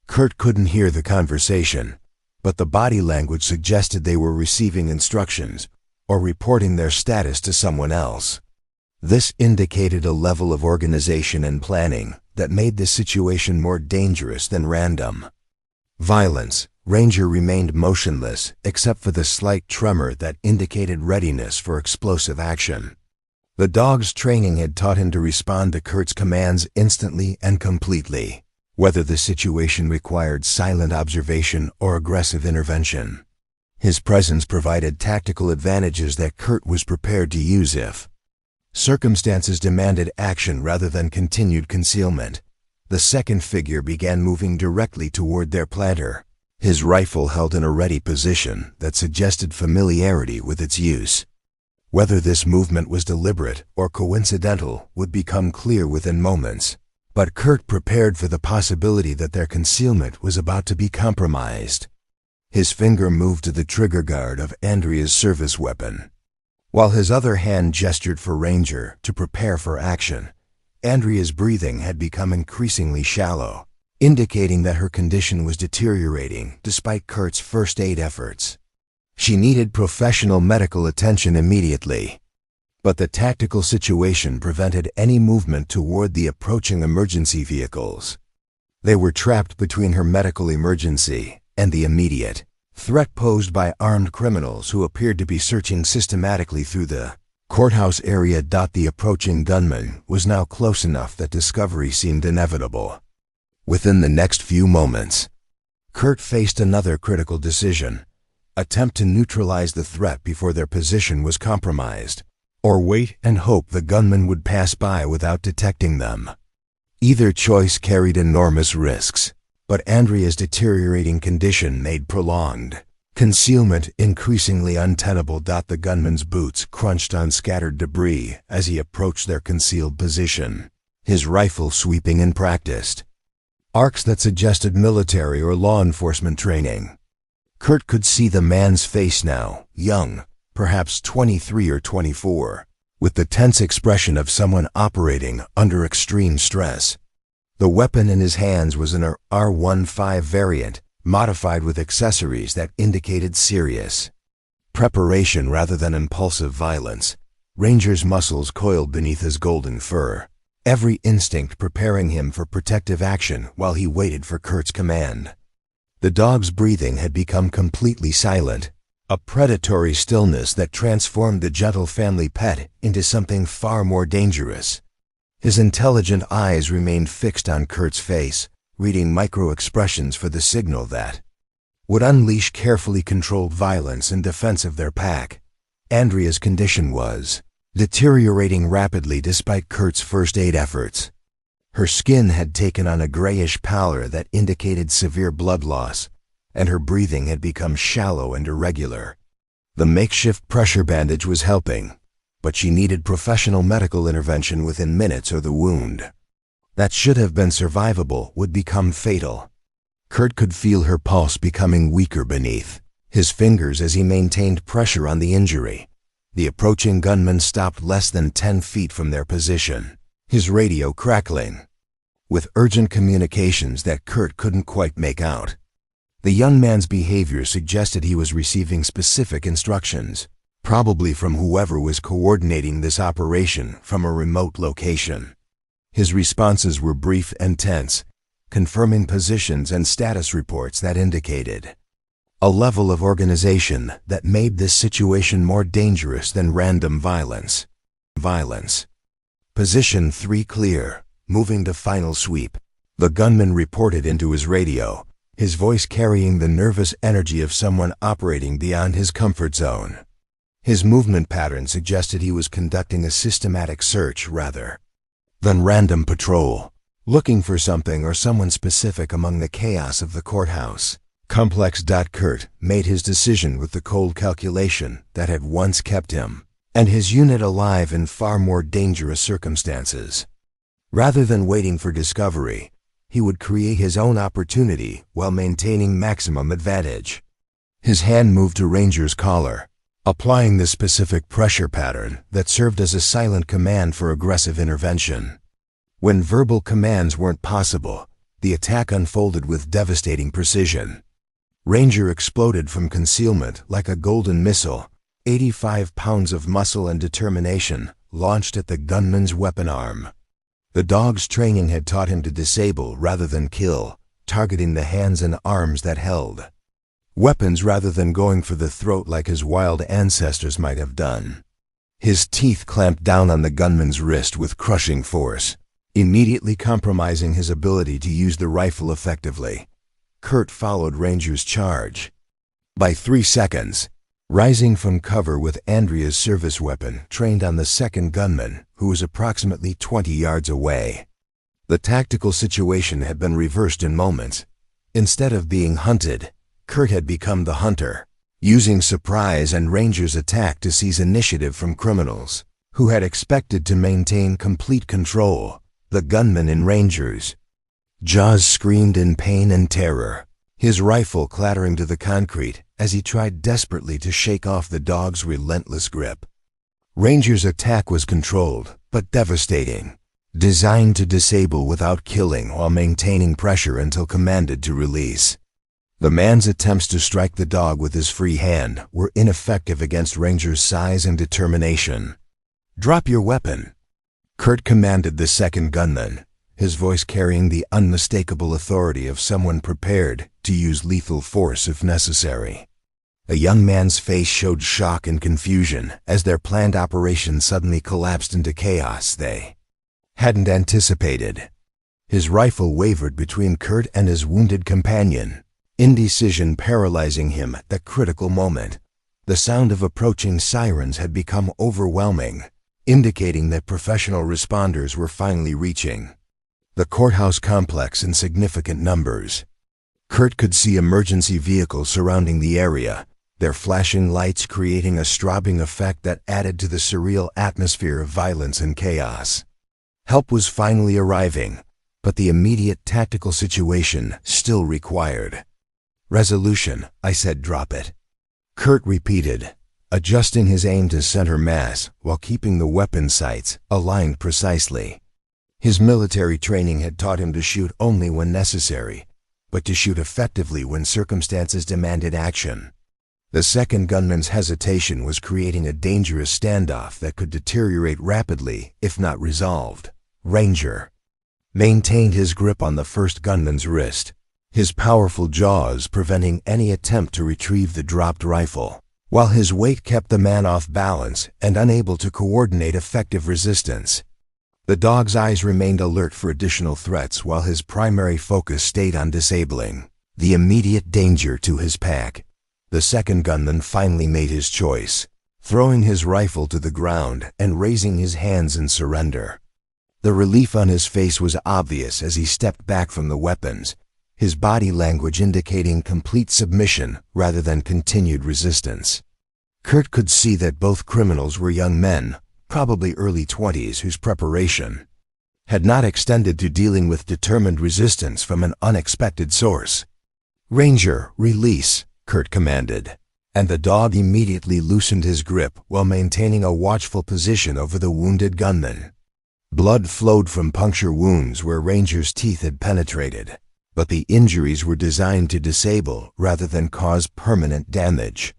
Speaker 1: Kurt couldn't hear the conversation, but the body language suggested they were receiving instructions or reporting their status to someone else. This indicated a level of organization and planning that made the situation more dangerous than random violence. Ranger remained motionless except for the slight tremor that indicated readiness for explosive action. The dog's training had taught him to respond to Kurt's commands instantly and completely, whether the situation required silent observation or aggressive intervention. His presence provided tactical advantages that Kurt was prepared to use if circumstances demanded action rather than continued concealment. The second figure began moving directly toward their planter, his rifle held in a ready position that suggested familiarity with its use. Whether this movement was deliberate or coincidental would become clear within moments, but Kurt prepared for the possibility that their concealment was about to be compromised. His finger moved to the trigger guard of Andrea's service weapon, while his other hand gestured for Ranger to prepare for action. Andrea's breathing had become increasingly shallow, indicating that her condition was deteriorating despite Kurt's first aid efforts. She needed professional medical attention immediately, but the tactical situation prevented any movement toward the approaching emergency vehicles. They were trapped between her medical emergency and the immediate threat posed by armed criminals who appeared to be searching systematically through the courthouse area. The approaching gunman was now close enough that discovery seemed inevitable. Within the next few moments, Kurt faced another critical decision: attempt to neutralize the threat before their position was compromised, or wait and hope the gunman would pass by without detecting them. Either choice carried enormous risks, but Andrea's deteriorating condition made prolonged concealment increasingly untenable. The gunman's boots crunched on scattered debris as he approached their concealed position, his rifle sweeping in practiced arcs that suggested military or law enforcement training. Kurt could see the man's face now, young, perhaps 23 or 24, with the tense expression of someone operating under extreme stress. The weapon in his hands was an R15 variant, modified with accessories that indicated serious preparation rather than impulsive violence. Ranger's muscles coiled beneath his golden fur, every instinct preparing him for protective action while he waited for Kurt's command. The dog's breathing had become completely silent, a predatory stillness that transformed the gentle family pet into something far more dangerous. His intelligent eyes remained fixed on Kurt's face, reading micro-expressions for the signal that would unleash carefully controlled violence in defense of their pack. Andrea's condition was deteriorating rapidly despite Kurt's first aid efforts. Her skin had taken on a grayish pallor that indicated severe blood loss, and her breathing had become shallow and irregular. The makeshift pressure bandage was helping, but she needed professional medical intervention within minutes or the wound that should have been survivable would become fatal. Kurt could feel her pulse becoming weaker beneath his fingers as he maintained pressure on the injury. The approaching gunman stopped less than 10 feet from their position, his radio crackling with urgent communications that Kurt couldn't quite make out. The young man's behavior suggested he was receiving specific instructions, probably from whoever was coordinating this operation from a remote location. His responses were brief and tense, confirming positions and status reports that indicated a level of organization that made this situation more dangerous than random violence. Position 3 clear, moving to final sweep. The gunman reported into his radio, his voice carrying the nervous energy of someone operating beyond his comfort zone. His movement pattern suggested he was conducting a systematic search rather than random patrol, looking for something or someone specific among the chaos of the courthouse complex. Kurt made his decision with the cold calculation that had once kept him and his unit alive in far more dangerous circumstances. Rather than waiting for discovery, he would create his own opportunity while maintaining maximum advantage. His hand moved to Ranger's collar, applying the specific pressure pattern that served as a silent command for aggressive intervention. When verbal commands weren't possible, the attack unfolded with devastating precision. Ranger exploded from concealment like a golden missile, 85 pounds of muscle and determination launched at the gunman's weapon arm. The dog's training had taught him to disable rather than kill, targeting the hands and arms that held weapons rather than going for the throat like his wild ancestors might have done. His teeth clamped down on the gunman's wrist with crushing force, immediately compromising his ability to use the rifle effectively. Kurt followed Ranger's charge. By 3 seconds, rising from cover with Andrea's service weapon trained on the second gunman, who was approximately 20 yards away. The tactical situation had been reversed in moments. Instead of being hunted, Kurt had become the hunter, using surprise and Ranger's attack to seize initiative from criminals, who had expected to maintain complete control. The gunman in Ranger's jaws screamed in pain and terror, his rifle clattering to the concrete as he tried desperately to shake off the dog's relentless grip. Ranger's attack was controlled, but devastating, designed to disable without killing while maintaining pressure until commanded to release. The man's attempts to strike the dog with his free hand were ineffective against Ranger's size and determination. "Drop your weapon," Kurt commanded the second gunman, his voice carrying the unmistakable authority of someone prepared to use lethal force if necessary. A young man's face showed shock and confusion as their planned operation suddenly collapsed into chaos they hadn't anticipated. His rifle wavered between Kurt and his wounded companion, indecision paralyzing him at that critical moment. The sound of approaching sirens had become overwhelming, indicating that professional responders were finally reaching the courthouse complex in significant numbers. Kurt could see emergency vehicles surrounding the area, their flashing lights creating a strobing effect that added to the surreal atmosphere of violence and chaos. Help was finally arriving, but the immediate tactical situation still required resolution. "I said drop it," Kurt repeated, adjusting his aim to center mass while keeping the weapon sights aligned precisely. His military training had taught him to shoot only when necessary, but to shoot effectively when circumstances demanded action. The second gunman's hesitation was creating a dangerous standoff that could deteriorate rapidly if not resolved. Ranger maintained his grip on the first gunman's wrist, his powerful jaws preventing any attempt to retrieve the dropped rifle, while his weight kept the man off balance and unable to coordinate effective resistance. The dog's eyes remained alert for additional threats while his primary focus stayed on disabling the immediate danger to his pack. The second gunman finally made his choice, throwing his rifle to the ground and raising his hands in surrender. The relief on his face was obvious as he stepped back from the weapons, his body language indicating complete submission rather than continued resistance. Kurt could see that both criminals were young men, probably early 20s, whose preparation had not extended to dealing with determined resistance from an unexpected source. "Ranger, release," Kurt commanded, and the dog immediately loosened his grip while maintaining a watchful position over the wounded gunman. Blood flowed from puncture wounds where Ranger's teeth had penetrated, but the injuries were designed to disable rather than cause permanent damage.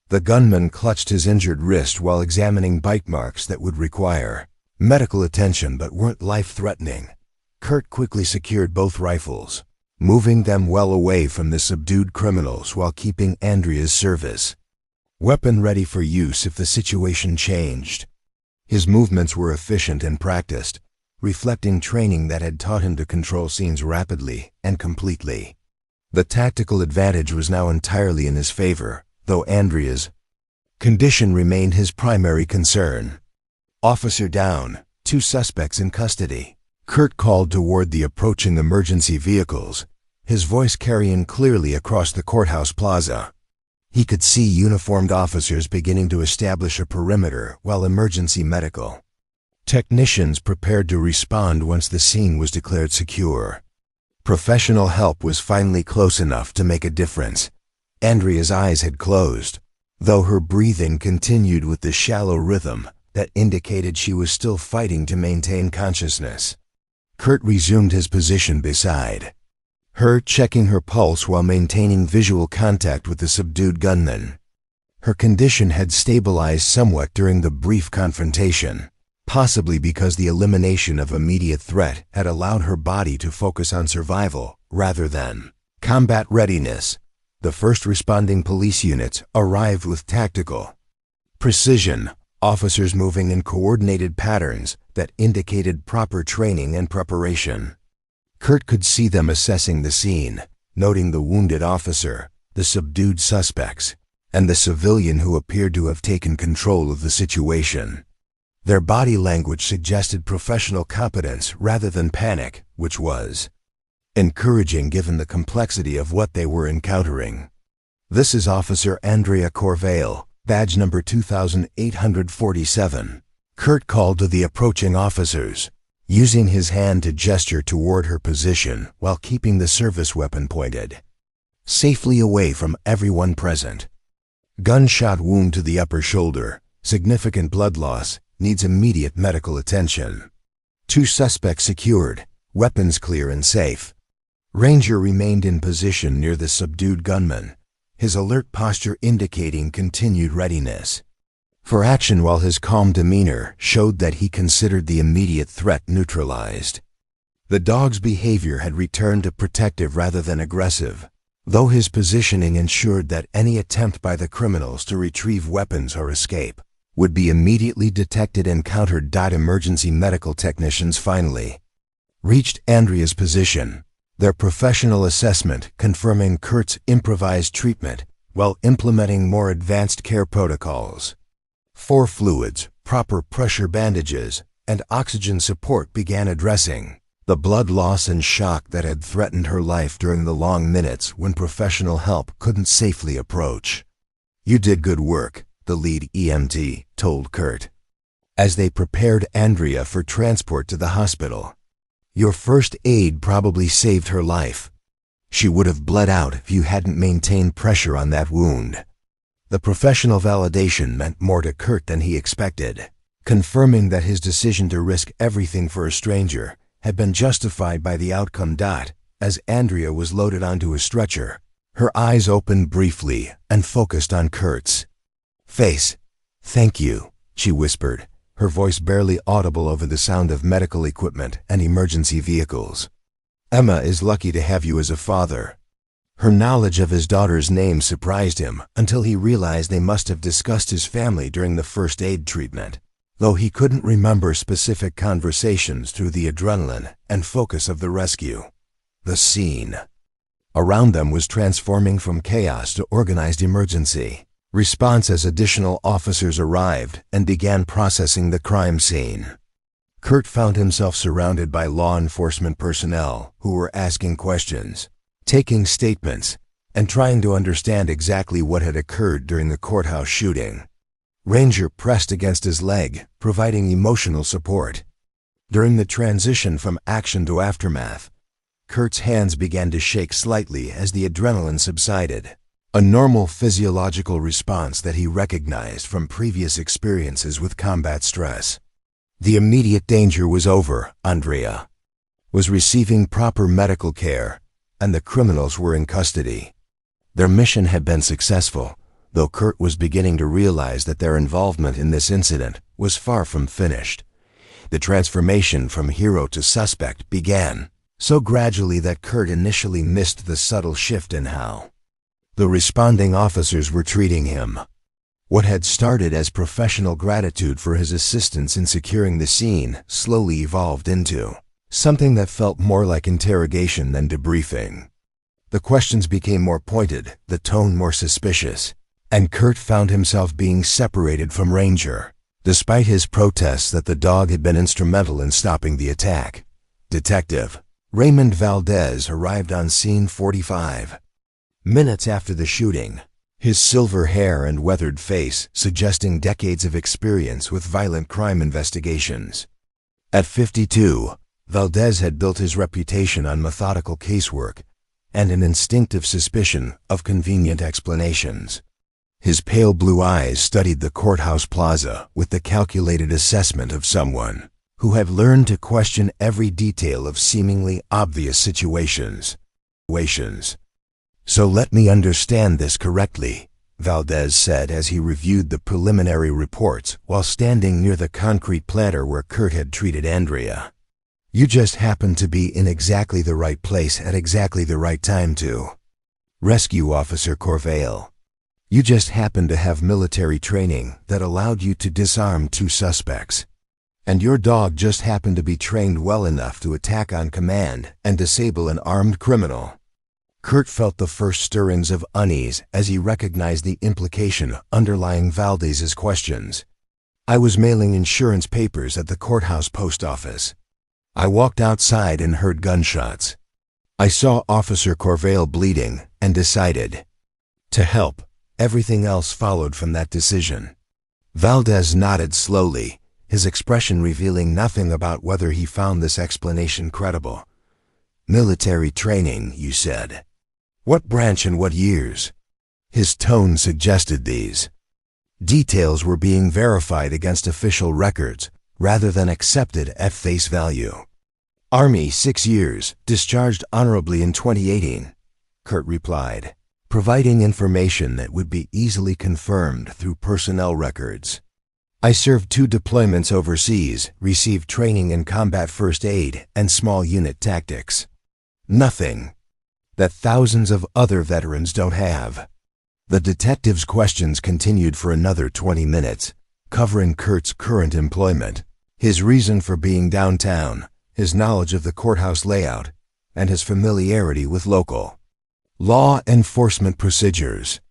Speaker 1: The gunman clutched his injured wrist while examining bite marks that would require medical attention but weren't life-threatening. Kurt quickly secured both rifles, moving them well away from the subdued criminals while keeping Andrea's service weapon ready for use if the situation changed. His movements were efficient and practiced, reflecting training that had taught him to control scenes rapidly and completely. The tactical advantage was now entirely in his favor, though Andrea's condition remained his primary concern. "Officer down, 2 suspects in custody," Kurt called toward the approaching emergency vehicles, his voice carrying clearly across the courthouse plaza. He could see uniformed officers beginning to establish a perimeter while emergency medical technicians prepared to respond once the scene was declared secure. Professional help was finally close enough to make a difference. Andrea's eyes had closed, though her breathing continued with the shallow rhythm that indicated she was still fighting to maintain consciousness. Kurt resumed his position beside her, checking her pulse while maintaining visual contact with the subdued gunman. Her condition had stabilized somewhat during the brief confrontation, possibly because the elimination of immediate threat had allowed her body to focus on survival rather than combat readiness. The first responding police units arrived with tactical precision, officers moving in coordinated patterns that indicated proper training and preparation. Kurt could see them assessing the scene, noting the wounded officer, the subdued suspects, and the civilian who appeared to have taken control of the situation. Their body language suggested professional competence rather than panic, which was encouraging given the complexity of what they were encountering. "This is Officer Andrea Corvale, badge number 2847. Kurt called to the approaching officers, using his hand to gesture toward her position while keeping the service weapon pointed safely away from everyone present. "Gunshot wound to the upper shoulder, significant blood loss, needs immediate medical attention. 2 suspects secured, weapons clear and safe." Ranger remained in position near the subdued gunman, his alert posture indicating continued readiness for action, while his calm demeanor showed that he considered the immediate threat neutralized. The dog's behavior had returned to protective rather than aggressive, though his positioning ensured that any attempt by the criminals to retrieve weapons or escape would be immediately detected and countered. Emergency medical technicians finally reached Andrea's position, their professional assessment confirming Kurt's improvised treatment while implementing more advanced care protocols. 4 fluids, proper pressure bandages, and oxygen support began addressing the blood loss and shock that had threatened her life during the long minutes when professional help couldn't safely approach. "You did good work," the lead EMT told Kurt, as they prepared Andrea for transport to the hospital. "Your first aid probably saved her life. She would have bled out if you hadn't maintained pressure on that wound." The professional validation meant more to Kurt than he expected, confirming that his decision to risk everything for a stranger had been justified by the outcome. As Andrea was loaded onto a stretcher, her eyes opened briefly and focused on Kurt's face. "Thank you," she whispered, her voice barely audible over the sound of medical equipment and emergency vehicles. "Emma is lucky to have you as a father." Her knowledge of his daughter's name surprised him until he realized they must have discussed his family during the first aid treatment, though he couldn't remember specific conversations through the adrenaline and focus of the rescue. The scene around them was transforming from chaos to organized emergency response as additional officers arrived and began processing the crime scene. Kurt found himself surrounded by law enforcement personnel who were asking questions, taking statements, and trying to understand exactly what had occurred during the courthouse shooting. Ranger pressed against his leg, providing emotional support. During the transition from action to aftermath, Kurt's hands began to shake slightly as the adrenaline subsided, a normal physiological response that he recognized from previous experiences with combat stress. The immediate danger was over. Andrea was receiving proper medical care, and the criminals were in custody. Their mission had been successful, though Kurt was beginning to realize that their involvement in this incident was far from finished. The transformation from hero to suspect began so gradually that Kurt initially missed the subtle shift in how the responding officers were treating him. What had started as professional gratitude for his assistance in securing the scene slowly evolved into something that felt more like interrogation than debriefing. The questions became more pointed, the tone more suspicious, and Kurt found himself being separated from Ranger, despite his protests that the dog had been instrumental in stopping the attack. Detective Raymond Valdez arrived on scene 45 minutes after the shooting, his silver hair and weathered face suggesting decades of experience with violent crime investigations. At 52, Valdez had built his reputation on methodical casework and an instinctive suspicion of convenient explanations. His pale blue eyes studied the courthouse plaza with the calculated assessment of someone who had learned to question every detail of seemingly obvious situations. "So let me understand this correctly," Valdez said as he reviewed the preliminary reports while standing near the concrete platter where Kurt had treated Andrea. "You just happened to be in exactly the right place at exactly the right time to Rescue Officer Corvale. You just happened to have military training that allowed you to disarm 2 suspects. And your dog just happened to be trained well enough to attack on command and disable an armed criminal. Kurt felt the first stirrings of unease as he recognized the implication underlying Valdez's questions. I was mailing insurance papers at the courthouse post office. I walked outside and heard gunshots. I saw Officer Corvale bleeding and decided to help. Everything else followed from that decision. Valdez nodded slowly, his expression revealing nothing about whether he found this explanation credible. Military training, you said. What branch and what years? His tone suggested these details were being verified against official records rather than accepted at face value. Army, 6 years, discharged honorably in 2018, Kurt replied, providing information that would be easily confirmed through personnel records. I served 2 deployments overseas, received training in combat first aid and small unit tactics. Nothing that thousands of other veterans don't have. The detective's questions continued for another 20 minutes, covering Kurt's current employment, his reason for being downtown, his knowledge of the courthouse layout, and his familiarity with local law enforcement procedures.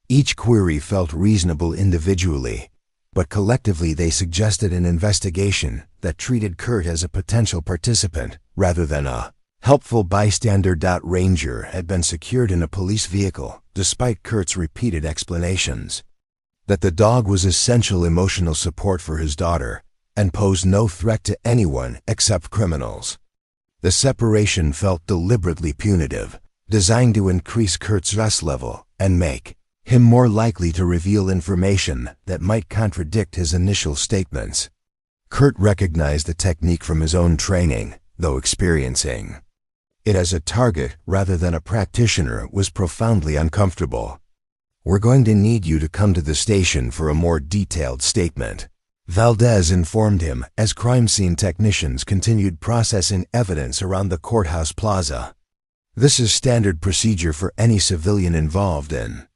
Speaker 1: Each query felt reasonable individually, but collectively they suggested an investigation that treated Kurt as a potential participant rather than a helpful bystander. Ranger had been secured in a police vehicle, despite Kurt's repeated explanations that the dog was essential emotional support for his daughter and posed no threat to anyone except criminals. The separation felt deliberately punitive, designed to increase Kurt's stress level and make him more likely to reveal information that might contradict his initial statements. Kurt recognized the technique from his own training, though experiencing it as a target rather than a practitioner was profoundly uncomfortable. We're going to need you to come to the station for a more detailed statement, Valdez informed him as crime scene technicians continued processing evidence around the courthouse plaza. This is standard procedure for any civilian involved in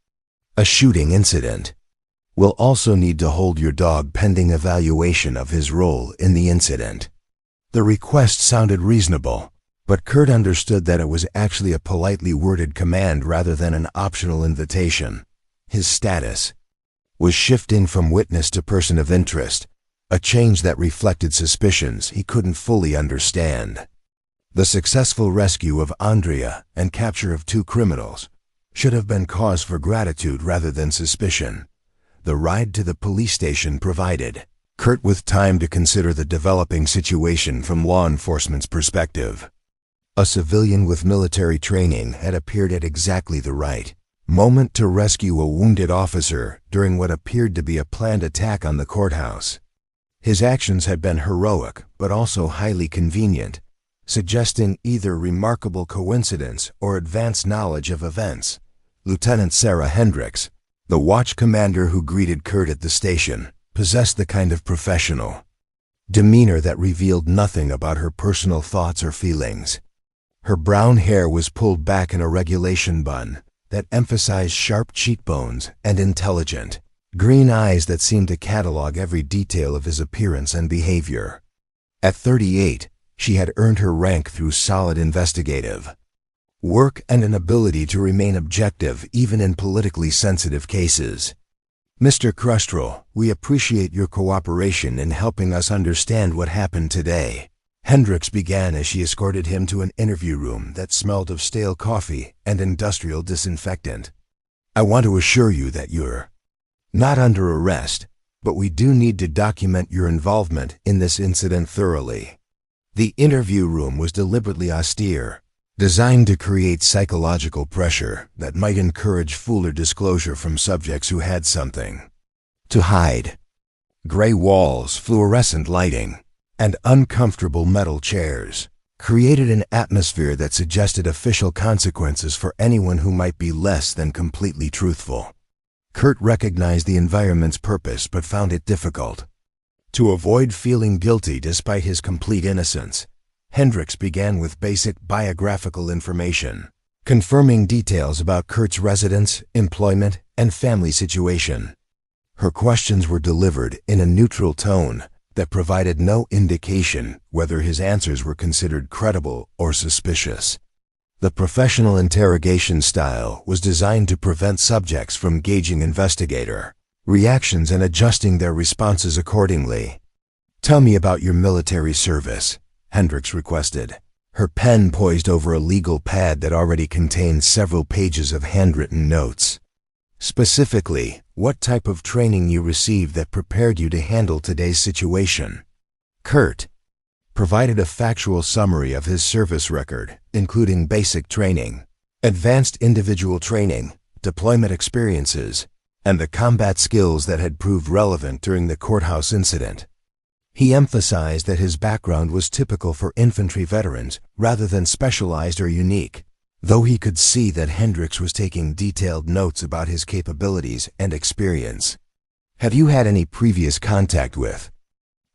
Speaker 1: a shooting incident. We'll also need to hold your dog pending evaluation of his role in the incident. The request sounded reasonable, but Kurt understood that it was actually a politely worded command rather than an optional invitation. His status was shifting from witness to person of interest, a change that reflected suspicions he couldn't fully understand. The successful rescue of Andrea and capture of 2 criminals should have been cause for gratitude rather than suspicion. The ride to the police station provided Kurt with time to consider the developing situation from law enforcement's perspective. A civilian with military training had appeared at exactly the right moment to rescue a wounded officer during what appeared to be a planned attack on the courthouse. His actions had been heroic but also highly convenient, suggesting either remarkable coincidence or advanced knowledge of events. Lieutenant Sarah Hendricks, the watch commander who greeted Kurt at the station, possessed the kind of professional demeanor that revealed nothing about her personal thoughts or feelings. Her brown hair was pulled back in a regulation bun that emphasized sharp cheekbones and intelligent green eyes that seemed to catalog every detail of his appearance and behavior. At 38, she had earned her rank through solid investigative work and an ability to remain objective even in politically sensitive cases. Mr. Krustrel, we appreciate your cooperation in helping us understand what happened today. Hendricks began as she escorted him to an interview room that smelled of stale coffee and industrial disinfectant. I want to assure you that you're not under arrest, but we do need to document your involvement in this incident thoroughly. The interview room was deliberately austere, designed to create psychological pressure that might encourage fuller disclosure from subjects who had something to hide. Gray walls, fluorescent lighting, and uncomfortable metal chairs created an atmosphere that suggested official consequences for anyone who might be less than completely truthful. Kurt recognized the environment's purpose but found it difficult to avoid feeling guilty despite his complete innocence. Hendricks began with basic biographical information, confirming details about Kurt's residence, employment, and family situation. Her questions were delivered in a neutral tone that provided no indication whether his answers were considered credible or suspicious. The professional interrogation style was designed to prevent subjects from gauging investigator reactions and adjusting their responses accordingly. "Tell me about your military service," Hendricks requested, her pen poised over a legal pad that already contained several pages of handwritten notes. "Specifically, what type of training you received that prepared you to handle today's situation." Kurt provided a factual summary of his service record, including basic training, advanced individual training, deployment experiences, and the combat skills that had proved relevant during the courthouse incident. He emphasized that his background was typical for infantry veterans rather than specialized or unique, though he could see that Hendricks was taking detailed notes about his capabilities and experience. "Have you had any previous contact with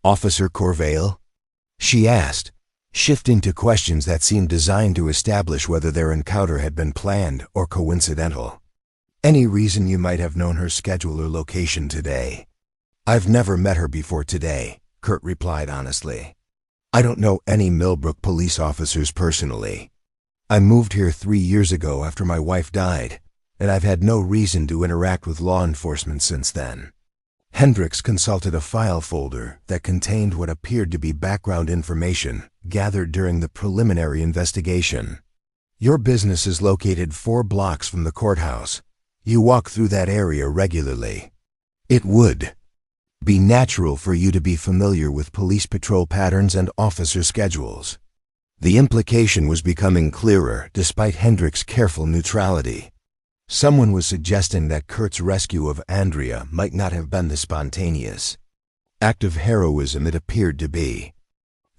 Speaker 1: Officer Corvale?" she asked, shifting to questions that seemed designed to establish whether their encounter had been planned or coincidental. "Any reason you might have known her schedule or location today?" "I've never met her before today," Kurt replied honestly. "I don't know any Millbrook police officers personally. I moved here 3 years ago after my wife died, and I've had no reason to interact with law enforcement since then." Hendricks consulted a file folder that contained what appeared to be background information gathered during the preliminary investigation. "Your business is located 4 blocks from the courthouse. You walk through that area regularly. It would be natural for you to be familiar with police patrol patterns and officer schedules." The implication was becoming clearer despite Hendricks' careful neutrality. Someone was suggesting that Kurt's rescue of Andrea might not have been the spontaneous act of heroism it appeared to be.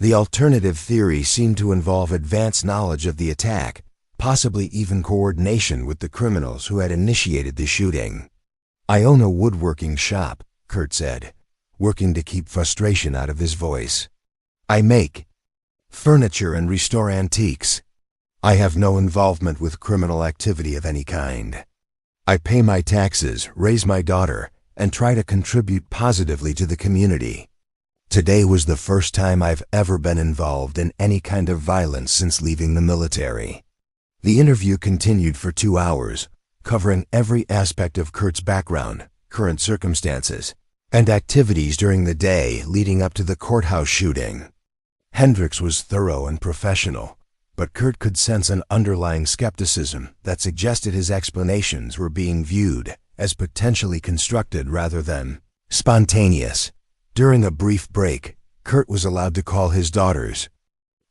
Speaker 1: The alternative theory seemed to involve advanced knowledge of the attack, possibly even coordination with the criminals who had initiated the shooting. "I own a woodworking shop," Kurt said, working to keep frustration out of his voice. "I make furniture and restore antiques. I have no involvement with criminal activity of any kind. I pay my taxes, raise my daughter, and try to contribute positively to the community. Today was the first time I've ever been involved in any kind of violence since leaving the military." The interview continued for 2 hours, covering every aspect of Kurt's background, current circumstances, and activities during the day leading up to the courthouse shooting. Hendricks was thorough and professional, but Kurt could sense an underlying skepticism that suggested his explanations were being viewed as potentially constructed rather than spontaneous. During a brief break, Kurt was allowed to call his daughter's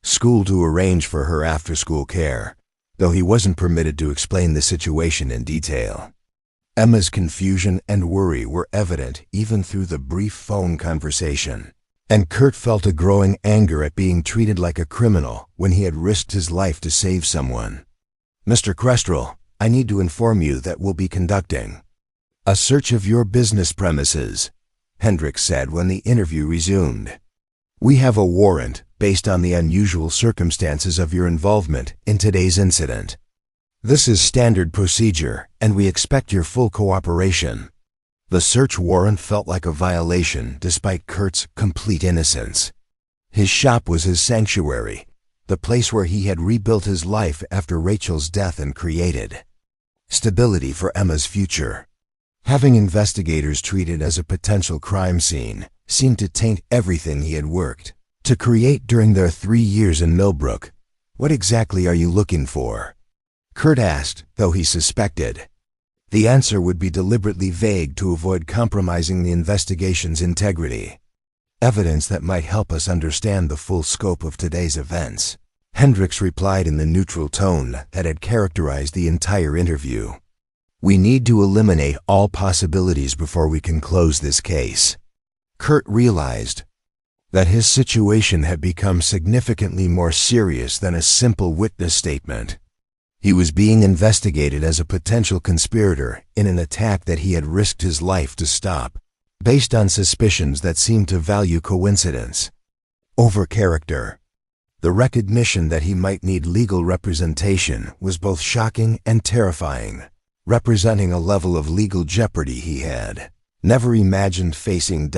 Speaker 1: school to arrange for her after-school care, though he wasn't permitted to explain the situation in detail. Emma's confusion and worry were evident even through the brief phone conversation, and Kurt felt a growing anger at being treated like a criminal when he had risked his life to save someone. "Mr. Kestrel, I need to inform you that we'll be conducting a search of your business premises," Hendricks said when the interview resumed. "We have a warrant based on the unusual circumstances of your involvement in today's incident. This is standard procedure, and we expect your full cooperation." The search warrant felt like a violation despite Kurt's complete innocence. His shop was his sanctuary, the place where he had rebuilt his life after Rachel's death and created stability for Emma's future. Having investigators treated as a potential crime scene seemed to taint everything he had worked to create during their 3 years in Millbrook. "What exactly are you looking for?" Kurt asked, though he suspected the answer would be deliberately vague to avoid compromising the investigation's integrity. "Evidence that might help us understand the full scope of today's events," Hendricks replied in the neutral tone that had characterized the entire interview. "We need to eliminate all possibilities before we can close this case." Kurt realized that his situation had become significantly more serious than a simple witness statement. He was being investigated as a potential conspirator in an attack that he had risked his life to stop, based on suspicions that seemed to value coincidence over character. The recognition that he might need legal representation was both shocking and terrifying, representing a level of legal jeopardy he had never imagined facing.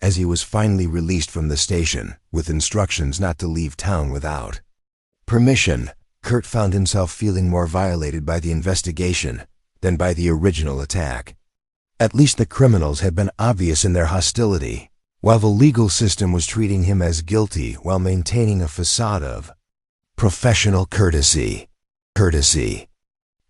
Speaker 1: As he was finally released from the station, with instructions not to leave town without permission, Kurt found himself feeling more violated by the investigation than by the original attack. At least the criminals had been obvious in their hostility, while the legal system was treating him as guilty while maintaining a facade of professional courtesy.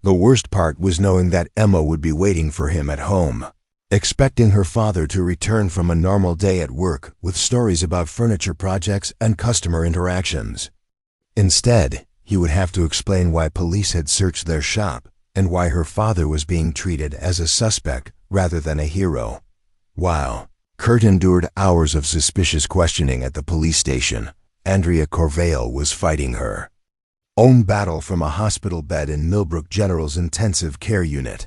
Speaker 1: The worst part was knowing that Emma would be waiting for him at home, expecting her father to return from a normal day at work with stories about furniture projects and customer interactions. Instead, he would have to explain why police had searched their shop and why her father was being treated as a suspect rather than a hero. Wow. Kurt endured hours of suspicious questioning at the police station. Andrea Corvale was fighting her own battle from a hospital bed in Millbrook General's intensive care unit.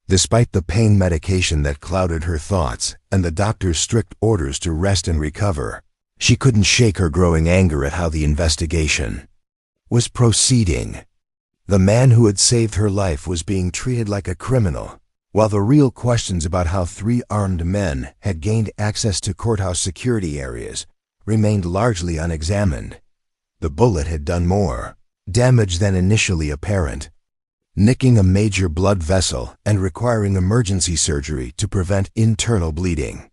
Speaker 1: Despite the pain medication that clouded her thoughts and the doctor's strict orders to rest and recover, she couldn't shake her growing anger at how the investigation was proceeding. The man who had saved her life was being treated like a criminal, while the real questions about how 3 armed men had gained access to courthouse security areas remained largely unexamined. The bullet had done more damage than initially apparent, nicking a major blood vessel and requiring emergency surgery to prevent internal bleeding.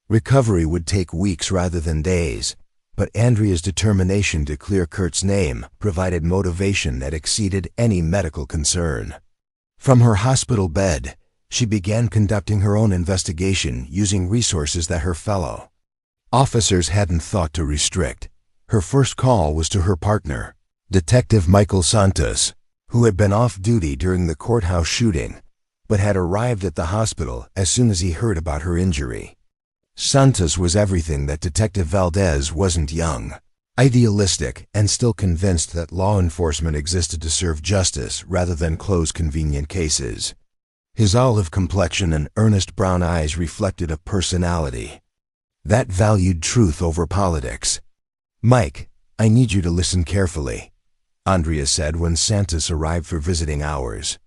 Speaker 1: Recovery would take weeks rather than days, but Andrea's determination to clear Kurt's name provided motivation that exceeded any medical concern. From her hospital bed, she began conducting her own investigation using resources that her fellow officers hadn't thought to restrict. Her first call was to her partner, Detective Michael Santos, who had been off duty during the courthouse shooting, but had arrived at the hospital as soon as he heard about her injury. Santos was everything that Detective Valdez wasn't: young, idealistic, and still convinced that law enforcement existed to serve justice rather than close convenient cases. His olive complexion and earnest brown eyes reflected a personality that valued truth over politics. "Mike, I need you to listen carefully," Andrea said when Santos arrived for visiting hours.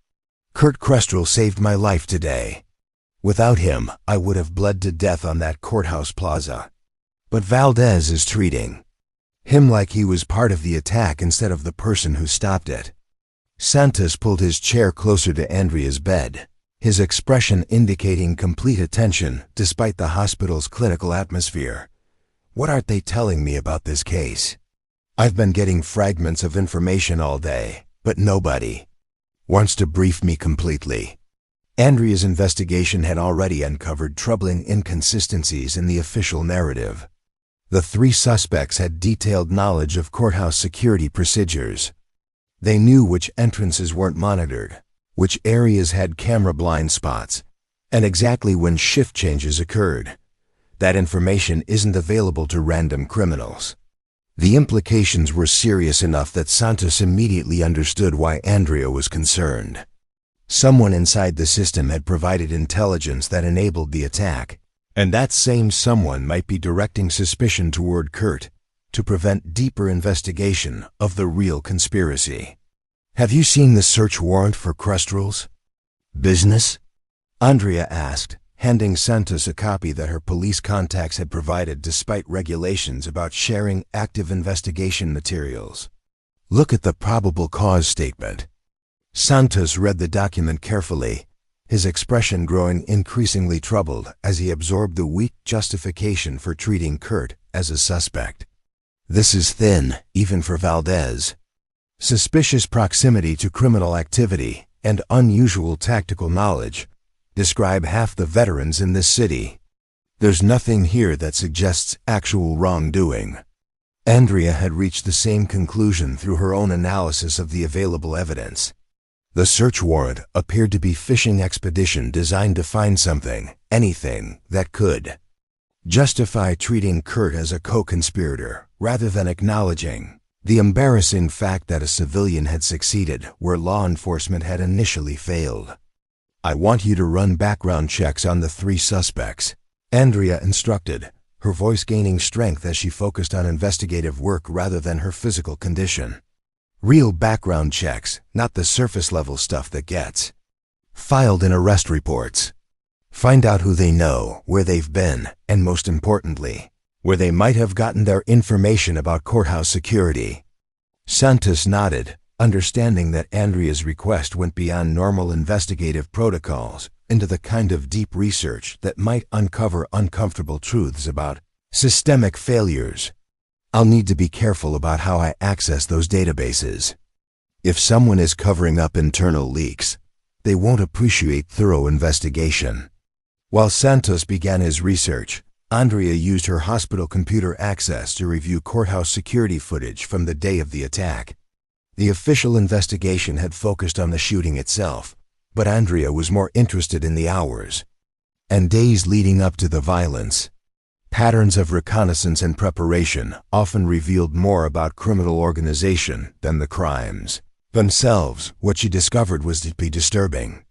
Speaker 1: "Kurt Kestrel saved my life today. Without him, I would have bled to death on that courthouse plaza. But Valdez is treating him like he was part of the attack instead of the person who stopped it." Santos pulled his chair closer to Andrea's bed, his expression indicating complete attention despite the hospital's clinical atmosphere. "What aren't they telling me about this case? I've been getting fragments of information all day, but nobody wants to brief me completely." Andrea's investigation had already uncovered troubling inconsistencies in the official narrative. The 3 suspects had detailed knowledge of courthouse security procedures. They knew which entrances weren't monitored, which areas had camera blind spots, and exactly when shift changes occurred. That information isn't available to random criminals. The implications were serious enough that Santos immediately understood why Andrea was concerned. Someone inside the system had provided intelligence that enabled the attack, and that same someone might be directing suspicion toward Kurt to prevent deeper investigation of the real conspiracy. "Have you seen the search warrant for Kestrel's business?" Andrea asked, handing Santos a copy that her police contacts had provided despite regulations about sharing active investigation materials. "Look at the probable cause statement." Santos read the document carefully, his expression growing increasingly troubled as he absorbed the weak justification for treating Kurt as a suspect. "This is thin, even for Valdez. Suspicious proximity to criminal activity and unusual tactical knowledge describe half the veterans in this city. There's nothing here that suggests actual wrongdoing." Andrea had reached the same conclusion through her own analysis of the available evidence. The search warrant appeared to be a fishing expedition designed to find something, anything, that could justify treating Kurt as a co-conspirator rather than acknowledging the embarrassing fact that a civilian had succeeded where law enforcement had initially failed. "I want you to run background checks on the 3 suspects," Andrea instructed, her voice gaining strength as she focused on investigative work rather than her physical condition. Real background checks, not the surface-level stuff that gets filed in arrest reports. Find out who they know, where they've been, and most importantly, where they might have gotten their information about courthouse security. Santos nodded, understanding that Andrea's request went beyond normal investigative protocols into the kind of deep research that might uncover uncomfortable truths about systemic failures. I'll need to be careful about how I access those databases. If someone is covering up internal leaks, they won't appreciate thorough investigation. While Santos began his research, Andrea used her hospital computer access to review courthouse security footage from the day of the attack. The official investigation had focused on the shooting itself, but Andrea was more interested in the hours and days leading up to the violence. Patterns of reconnaissance and preparation often revealed more about criminal organization than the crimes themselves. What she discovered was deeply disturbing.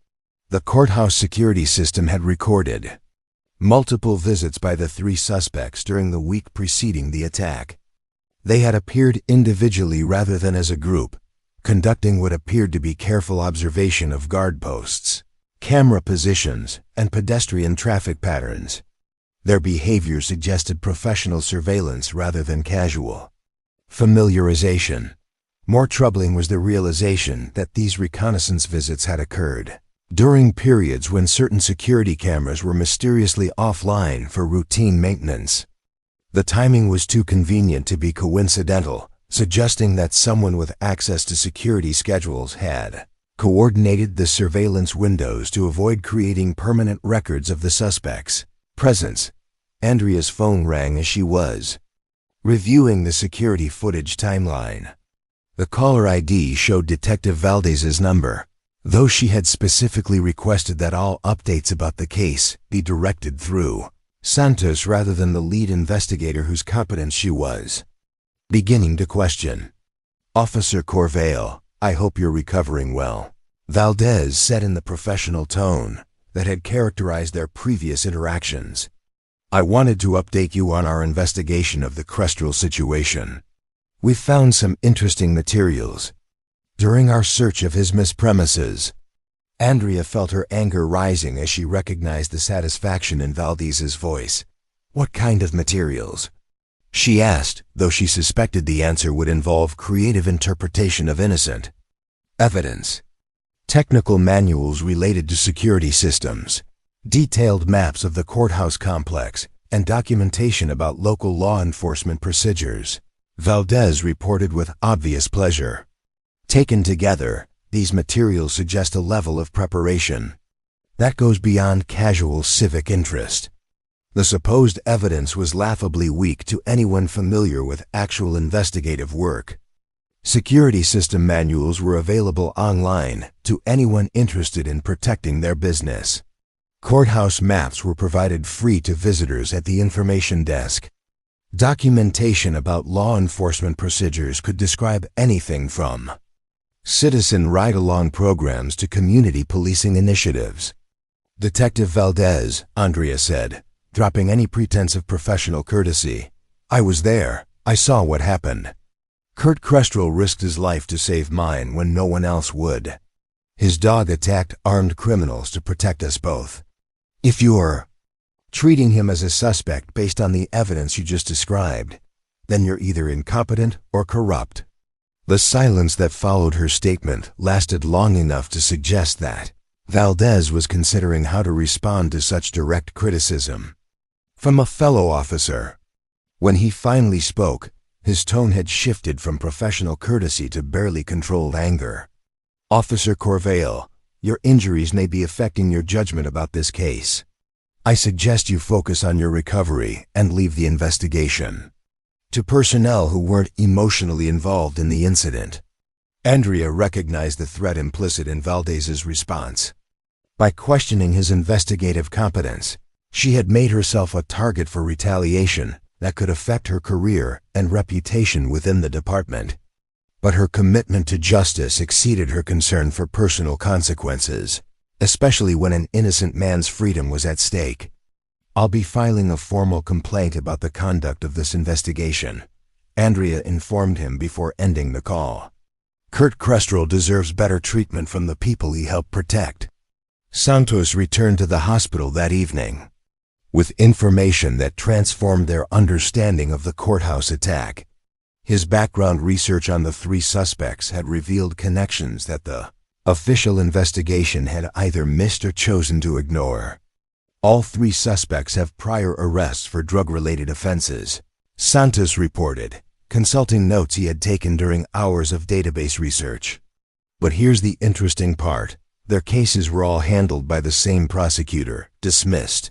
Speaker 1: The courthouse security system had recorded multiple visits by the three suspects during the week preceding the attack. They had appeared individually rather than as a group, conducting what appeared to be careful observation of guard posts, camera positions, and pedestrian traffic patterns. Their behavior suggested professional surveillance rather than casual familiarization. More troubling was the realization that these reconnaissance visits had occurred during periods when certain security cameras were mysteriously offline for routine maintenance. The timing was too convenient to be coincidental, suggesting that someone with access to security schedules had coordinated the surveillance windows to avoid creating permanent records of the suspects' presence. Andrea's phone rang as she was reviewing the security footage timeline. The caller ID showed Detective Valdez's number, though she had specifically requested that all updates about the case be directed through Santos rather than the lead investigator whose competence she was beginning to question. "Officer Corvale, I hope you're recovering well," Valdez said in the professional tone that had characterized their previous interactions. "I wanted to update you on our investigation of the Kestrel situation. We found some interesting materials during our search of his premises." Andrea felt her anger rising as she recognized the satisfaction in Valdez's voice. "What kind of materials?" she asked, though she suspected the answer would involve creative interpretation of innocent evidence. Technical manuals related to security systems, detailed maps of the courthouse complex, and documentation about local law enforcement procedures, Valdez reported with obvious pleasure. Taken together, these materials suggest a level of preparation that goes beyond casual civic interest. The supposed evidence was laughably weak to anyone familiar with actual investigative work. Security system manuals were available online to anyone interested in protecting their business. Courthouse maps were provided free to visitors at the information desk. Documentation about law enforcement procedures could describe anything from citizen ride-along programs to community policing initiatives. "Detective Valdez," Andrea said, dropping any pretense of professional courtesy, "I was there. I saw what happened. Kurt Kestrel risked his life to save mine when no one else would. His dog attacked armed criminals to protect us both. If you're treating him as a suspect based on the evidence you just described, then you're either incompetent or corrupt." The silence that followed her statement lasted long enough to suggest that Valdez was considering how to respond to such direct criticism from a fellow officer. When he finally spoke, his tone had shifted from professional courtesy to barely controlled anger. "Officer Corvale, your injuries may be affecting your judgment about this case. I suggest you focus on your recovery and leave the investigation to personnel who weren't emotionally involved in the incident." Andrea recognized the threat implicit in Valdez's response. By questioning his investigative competence, she had made herself a target for retaliation that could affect her career and reputation within the department. But her commitment to justice exceeded her concern for personal consequences, especially when an innocent man's freedom was at stake. "I'll be filing a formal complaint about the conduct of this investigation," Andrea informed him before ending the call. "Kurt Kestrel deserves better treatment from the people he helped protect." Santos returned to the hospital that evening with information that transformed their understanding of the courthouse attack. His background research on the three suspects had revealed connections that the official investigation had either missed or chosen to ignore. All three suspects have prior arrests for drug-related offenses, Santos reported, consulting notes he had taken during hours of database research. But here's the interesting part. Their cases were all handled by the same prosecutor, dismissed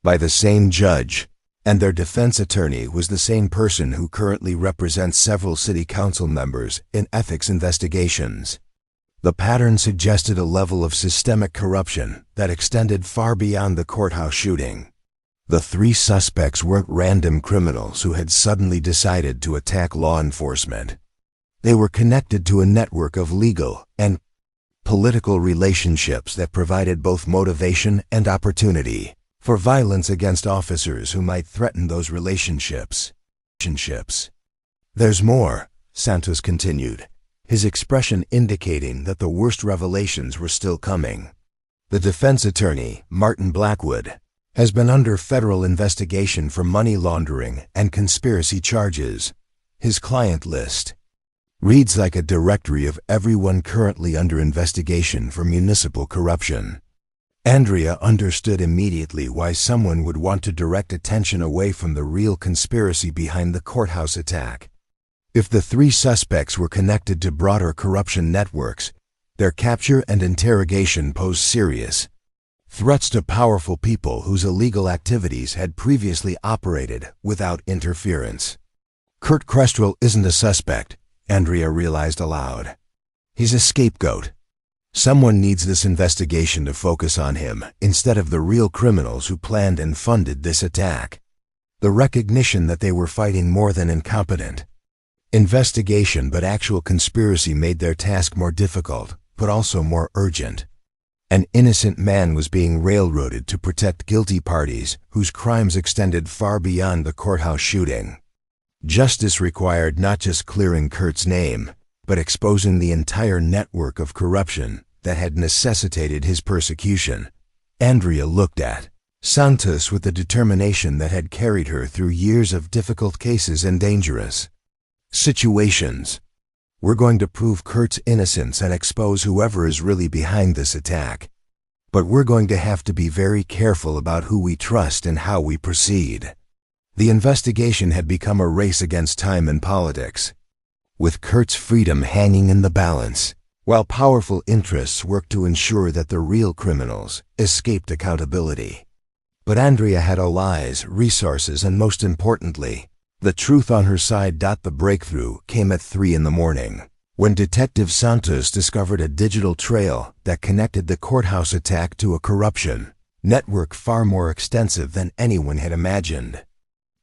Speaker 1: by the same judge, and their defense attorney was the same person who currently represents several city council members in ethics investigations. The pattern suggested a level of systemic corruption that extended far beyond the courthouse shooting. The three suspects weren't random criminals who had suddenly decided to attack law enforcement. They were connected to a network of legal and political relationships that provided both motivation and opportunity for violence against officers who might threaten those relationships. "There's more," Santos continued, his expression indicating that the worst revelations were still coming. "The defense attorney, Martin Blackwood, has been under federal investigation for money laundering and conspiracy charges. His client list reads like a directory of everyone currently under investigation for municipal corruption." Andrea understood immediately why someone would want to direct attention away from the real conspiracy behind the courthouse attack. If the three suspects were connected to broader corruption networks, their capture and interrogation posed serious threats to powerful people whose illegal activities had previously operated without interference. "Kurt Kestrel isn't a suspect," Andrea realized aloud. "He's a scapegoat. Someone needs this investigation to focus on him instead of the real criminals who planned and funded this attack." The recognition that they were fighting more than incompetent investigation but actual conspiracy made their task more difficult, but also more urgent. An innocent man was being railroaded to protect guilty parties whose crimes extended far beyond the courthouse shooting. Justice required not just clearing Kurt's name, but exposing the entire network of corruption that had necessitated his persecution. Andrea looked at Santos with the determination that had carried her through years of difficult cases and dangerous situations. "We're going to prove Kurt's innocence and expose whoever is really behind this attack. But we're going to have to be very careful about who we trust and how we proceed." The investigation had become a race against time and politics, with Kurt's freedom hanging in the balance, while powerful interests worked to ensure that the real criminals escaped accountability. But Andrea had allies, resources, and most importantly, the truth on her side. The breakthrough came at 3 a.m, when Detective Santos discovered a digital trail that connected the courthouse attack to a corruption network far more extensive than anyone had imagined.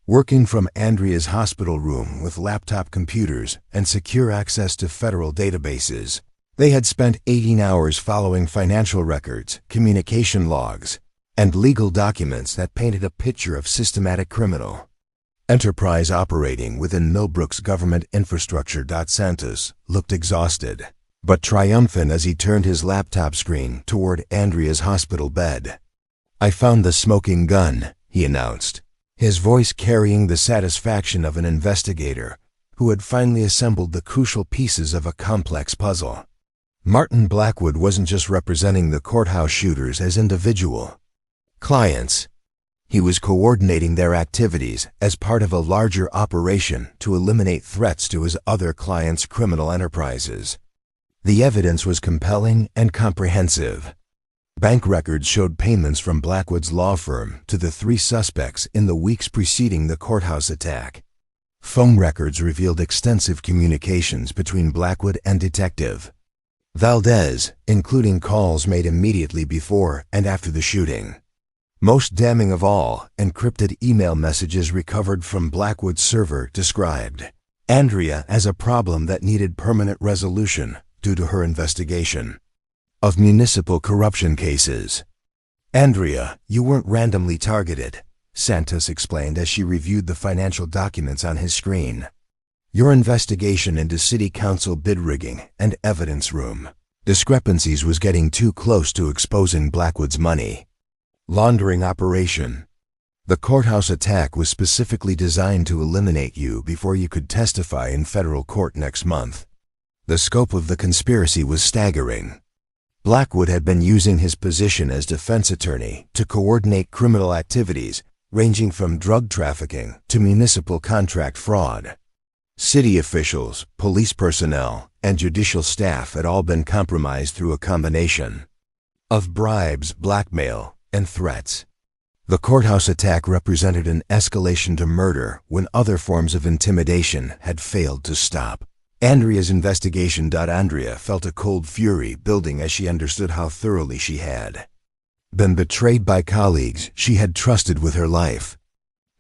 Speaker 1: Working from Andrea's hospital room with laptop computers and secure access to federal databases, they had spent 18 hours following financial records, communication logs, and legal documents that painted a picture of systematic criminal enterprise operating within Millbrook's government infrastructure. Santos looked exhausted, but triumphant as he turned his laptop screen toward Andrea's hospital bed. "I found the smoking gun," he announced, his voice carrying the satisfaction of an investigator who had finally assembled the crucial pieces of a complex puzzle. Martin Blackwood wasn't just representing the courthouse shooters as individual clients. He was coordinating their activities as part of a larger operation to eliminate threats to his other clients' criminal enterprises. The evidence was compelling and comprehensive. Bank records showed payments from Blackwood's law firm to the three suspects in the weeks preceding the courthouse attack. Phone records revealed extensive communications between Blackwood and Detective Valdez, including calls made immediately before and after the shooting. Most damning of all, encrypted email messages recovered from Blackwood's server described Andrea as a problem that needed permanent resolution due to her investigation of municipal corruption cases. "Andrea, you weren't randomly targeted," Santos explained as she reviewed the financial documents on his screen. "Your investigation into city council bid rigging and evidence room discrepancies was getting too close to exposing Blackwood's money laundering operation. The courthouse attack was specifically designed to eliminate you before you could testify in federal court next month." The scope of the conspiracy was staggering. Blackwood had been using his position as defense attorney to coordinate criminal activities ranging from drug trafficking to municipal contract fraud. City officials, police personnel, and judicial staff had all been compromised through a combination of bribes, blackmail, and threats. The courthouse attack represented an escalation to murder when other forms of intimidation had failed to stop. Andrea's investigation. Andrea felt a cold fury building as she understood how thoroughly she had been betrayed by colleagues she had trusted with her life.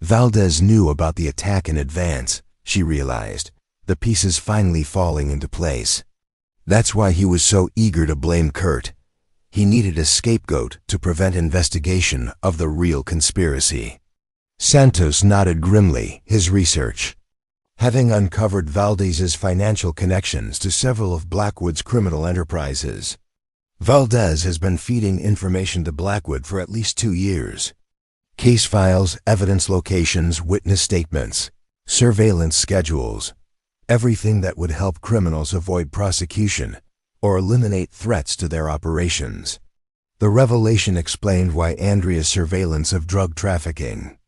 Speaker 1: Valdez knew about the attack in advance, she realized, the pieces finally falling into place. That's why he was so eager to blame Kurt. He needed a scapegoat to prevent investigation of the real conspiracy. Santos nodded grimly, his research having uncovered Valdez's financial connections to several of Blackwood's criminal enterprises. Valdez has been feeding information to Blackwood for at least 2 years. Case files, evidence locations, witness statements, surveillance schedules, everything that would help criminals avoid prosecution or eliminate threats to their operations. The revelation explained why Andrea's surveillance of drug trafficking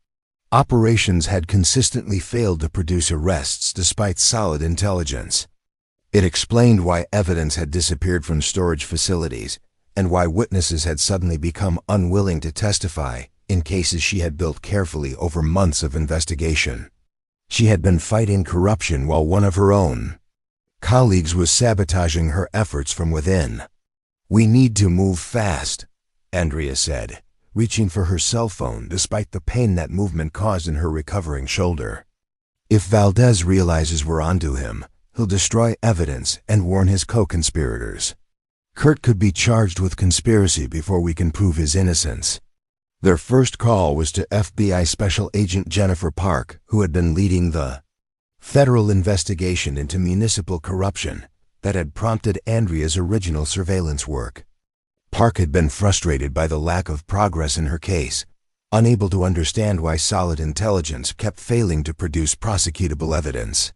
Speaker 1: operations had consistently failed to produce arrests despite solid intelligence. It explained why evidence had disappeared from storage facilities and why witnesses had suddenly become unwilling to testify in cases she had built carefully over months of investigation. She had been fighting corruption while one of her own colleagues was sabotaging her efforts from within. "We need to move fast," Andrea said, reaching for her cell phone despite the pain that movement caused in her recovering shoulder. "If Valdez realizes we're onto him, he'll destroy evidence and warn his co-conspirators. Kurt could be charged with conspiracy before we can prove his innocence." Their first call was to FBI Special Agent Jennifer Park, who had been leading the federal investigation into municipal corruption that had prompted Andrea's original surveillance work. Park had been frustrated by the lack of progress in her case, unable to understand why solid intelligence kept failing to produce prosecutable evidence.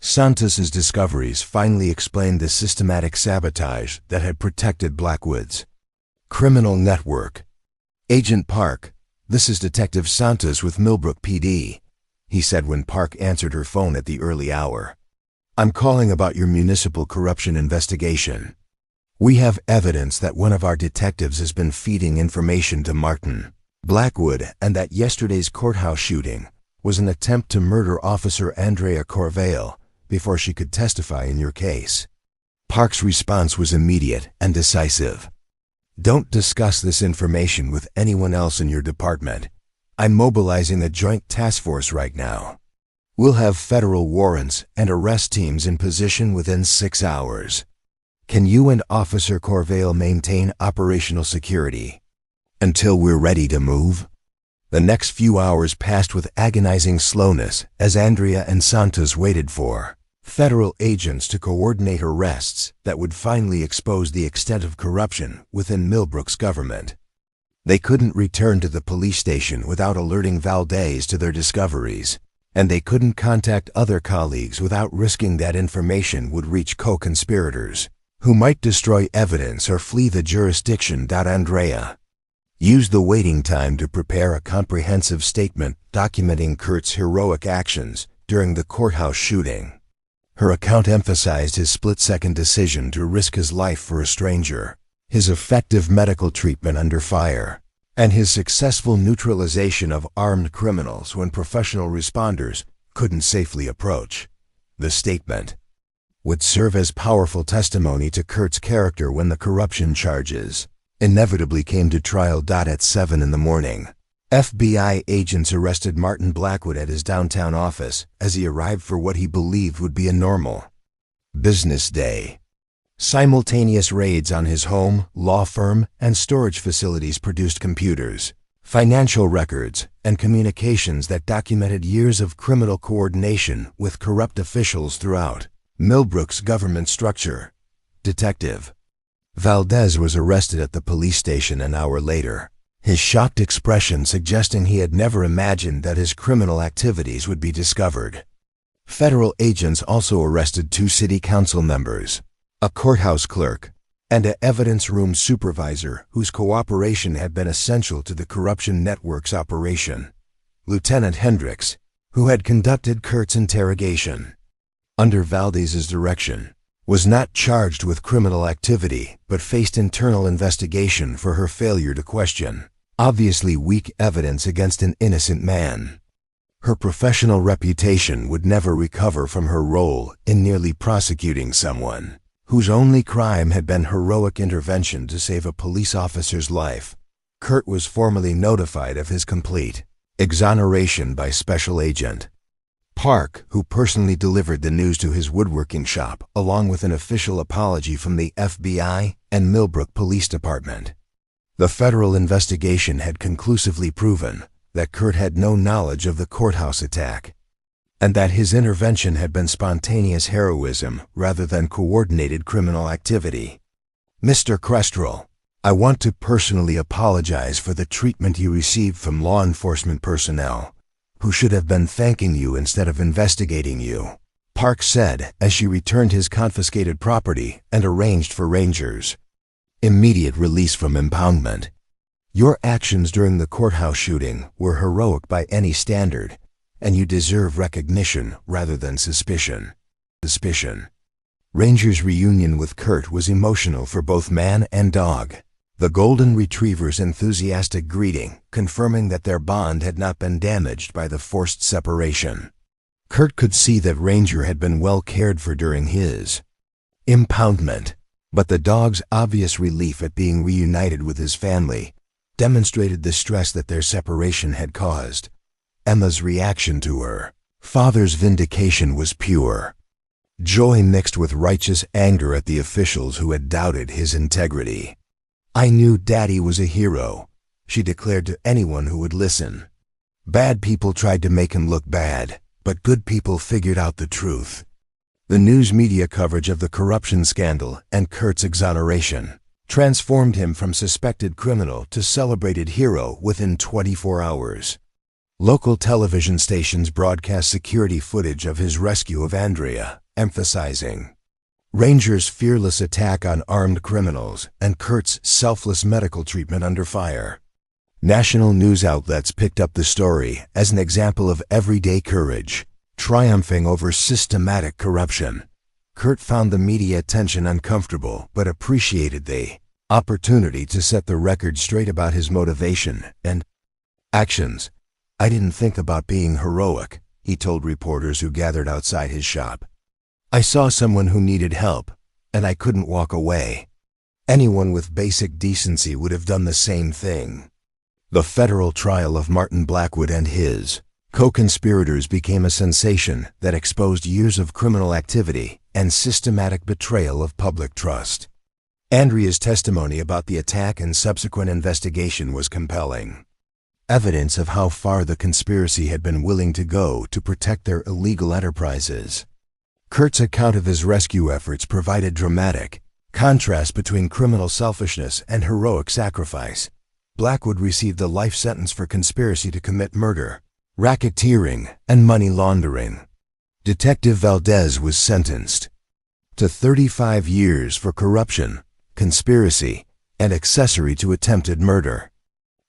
Speaker 1: Santos's discoveries finally explained the systematic sabotage that had protected Blackwood's criminal network. "Agent Park, this is Detective Santos with Millbrook PD," he said when Park answered her phone at the early hour. "I'm calling about your municipal corruption investigation. We have evidence that one of our detectives has been feeding information to Martin Blackwood and that yesterday's courthouse shooting was an attempt to murder Officer Andrea Corvale before she could testify in your case." Park's response was immediate and decisive. "Don't discuss this information with anyone else in your department. I'm mobilizing a joint task force right now. We'll have federal warrants and arrest teams in position within 6 hours. Can you and Officer Corvale maintain operational security until we're ready to move?" The next few hours passed with agonizing slowness as Andrea and Santos waited for federal agents to coordinate arrests that would finally expose the extent of corruption within Millbrook's government. They couldn't return to the police station without alerting Valdez to their discoveries, and they couldn't contact other colleagues without risking that information would reach co-conspirators who might destroy evidence or flee the jurisdiction. Andrea used the waiting time to prepare a comprehensive statement documenting Kurt's heroic actions during the courthouse shooting. Her account emphasized his split-second decision to risk his life for a stranger, his effective medical treatment under fire, and his successful neutralization of armed criminals when professional responders couldn't safely approach. The statement would serve as powerful testimony to Kurt's character when the corruption charges inevitably came to trial. At 7 in the morning, FBI agents arrested Martin Blackwood at his downtown office as he arrived for what he believed would be a normal business day. Simultaneous raids on his home, law firm, and storage facilities produced computers, financial records, and communications that documented years of criminal coordination with corrupt officials throughout Millbrook's government structure. Detective Valdez was arrested at the police station an hour later, his shocked expression suggesting he had never imagined that his criminal activities would be discovered. Federal agents also arrested 2 city council members, a courthouse clerk, and an evidence room supervisor whose cooperation had been essential to the corruption network's operation. Lieutenant Hendricks, who had conducted Kurt's interrogation under Valdez's direction, was not charged with criminal activity but faced internal investigation for her failure to question obviously weak evidence against an innocent man. Her professional reputation would never recover from her role in nearly prosecuting someone whose only crime had been heroic intervention to save a police officer's life. Kurt was formally notified of his complete exoneration by Special Agent Park, who personally delivered the news to his woodworking shop, along with an official apology from the FBI and Millbrook Police Department. The federal investigation had conclusively proven that Kurt had no knowledge of the courthouse attack, and that his intervention had been spontaneous heroism rather than coordinated criminal activity. Mr. Kestrel, I want to personally apologize for the treatment you received from law enforcement personnel, who should have been thanking you instead of investigating you, Park said as she returned his confiscated property and arranged for Ranger's immediate release from impoundment. Your actions during the courthouse shooting were heroic by any standard, and you deserve recognition rather than suspicion. Ranger's reunion with Kurt was emotional for both man and dog. The golden retriever's enthusiastic greeting, confirming that their bond had not been damaged by the forced separation. Kurt could see that Ranger had been well cared for during his impoundment, but the dog's obvious relief at being reunited with his family demonstrated the stress that their separation had caused. Emma's reaction to her father's vindication was pure joy mixed with righteous anger at the officials who had doubted his integrity. I knew Daddy was a hero, she declared to anyone who would listen. Bad people tried to make him look bad, but good people figured out the truth. The news media coverage of the corruption scandal and Kurt's exoneration transformed him from suspected criminal to celebrated hero within 24 hours. Local television stations broadcast security footage of his rescue of Andrea, emphasizing Ranger's fearless attack on armed criminals and Kurt's selfless medical treatment under fire. National news outlets picked up the story as an example of everyday courage, triumphing over systematic corruption. Kurt found the media attention uncomfortable but appreciated the opportunity to set the record straight about his motivation and actions. I didn't think about being heroic, he told reporters who gathered outside his shop. I saw someone who needed help, and I couldn't walk away. Anyone with basic decency would have done the same thing. The federal trial of Martin Blackwood and his co-conspirators became a sensation that exposed years of criminal activity and systematic betrayal of public trust. Andrea's testimony about the attack and subsequent investigation was compelling. Evidence of how far the conspiracy had been willing to go to protect their illegal enterprises. Kurt's account of his rescue efforts provided dramatic contrast between criminal selfishness and heroic sacrifice. Blackwood received a life sentence for conspiracy to commit murder, racketeering, and money laundering. Detective Valdez was sentenced to 35 years for corruption, conspiracy, and accessory to attempted murder.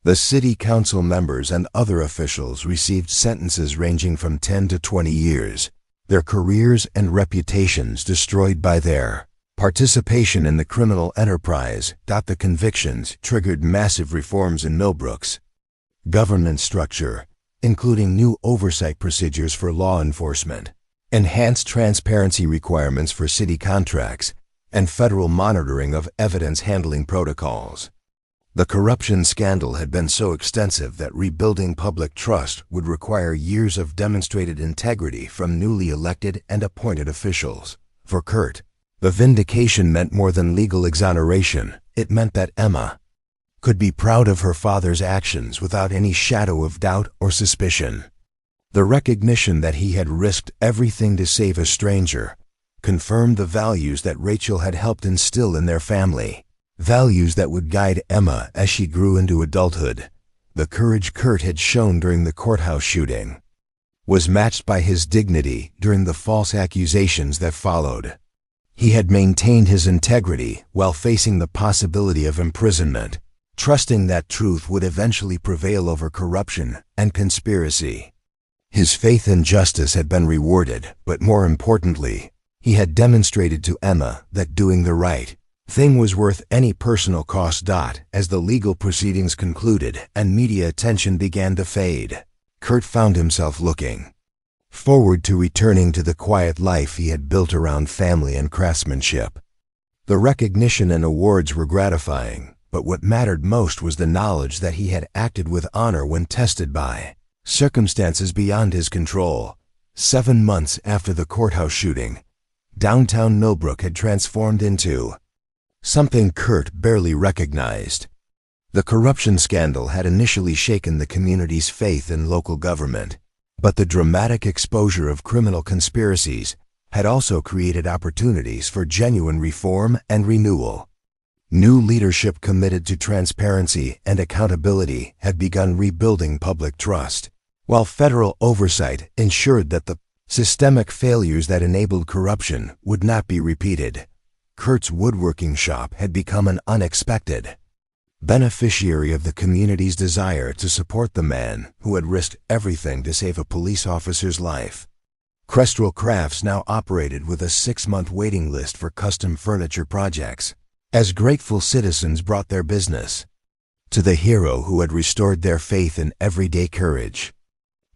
Speaker 1: The city council members and other officials received sentences ranging from 10 to 20 years, their careers and reputations destroyed by their participation in the criminal enterprise. The convictions triggered massive reforms in Millbrook's government structure, including new oversight procedures for law enforcement, enhanced transparency requirements for city contracts, and federal monitoring of evidence handling protocols. The corruption scandal had been so extensive that rebuilding public trust would require years of demonstrated integrity from newly elected and appointed officials. For Kurt, The vindication meant more than legal exoneration. It meant that Emma could be proud of her father's actions without any shadow of doubt or suspicion. The recognition that he had risked everything to save a stranger confirmed the values that Rachel had helped instill in their family, values that would guide Emma as she grew into adulthood. The courage Kurt had shown during the courthouse shooting was matched by his dignity during the false accusations that followed. He had maintained his integrity while facing the possibility of imprisonment, trusting that truth would eventually prevail over corruption and conspiracy. His faith in justice had been rewarded, but more importantly, he had demonstrated to Emma that doing the right thing was worth any personal cost. As the legal proceedings concluded and media attention began to fade, Kurt found himself looking forward to returning to the quiet life he had built around family and craftsmanship. The recognition and awards were gratifying, but what mattered most was the knowledge that he had acted with honor when tested by circumstances beyond his control. 7 months after the courthouse shooting, downtown Millbrook had transformed into something Kurt barely recognized. The corruption scandal had initially shaken the community's faith in local government, but the dramatic exposure of criminal conspiracies had also created opportunities for genuine reform and renewal. New leadership committed to transparency and accountability had begun rebuilding public trust, while federal oversight ensured that the systemic failures that enabled corruption would not be repeated. Kurt's woodworking shop had become an unexpected beneficiary of the community's desire to support the man who had risked everything to save a police officer's life. Kestrel Crafts now operated with a 6-month waiting list for custom furniture projects, as grateful citizens brought their business to the hero who had restored their faith in everyday courage.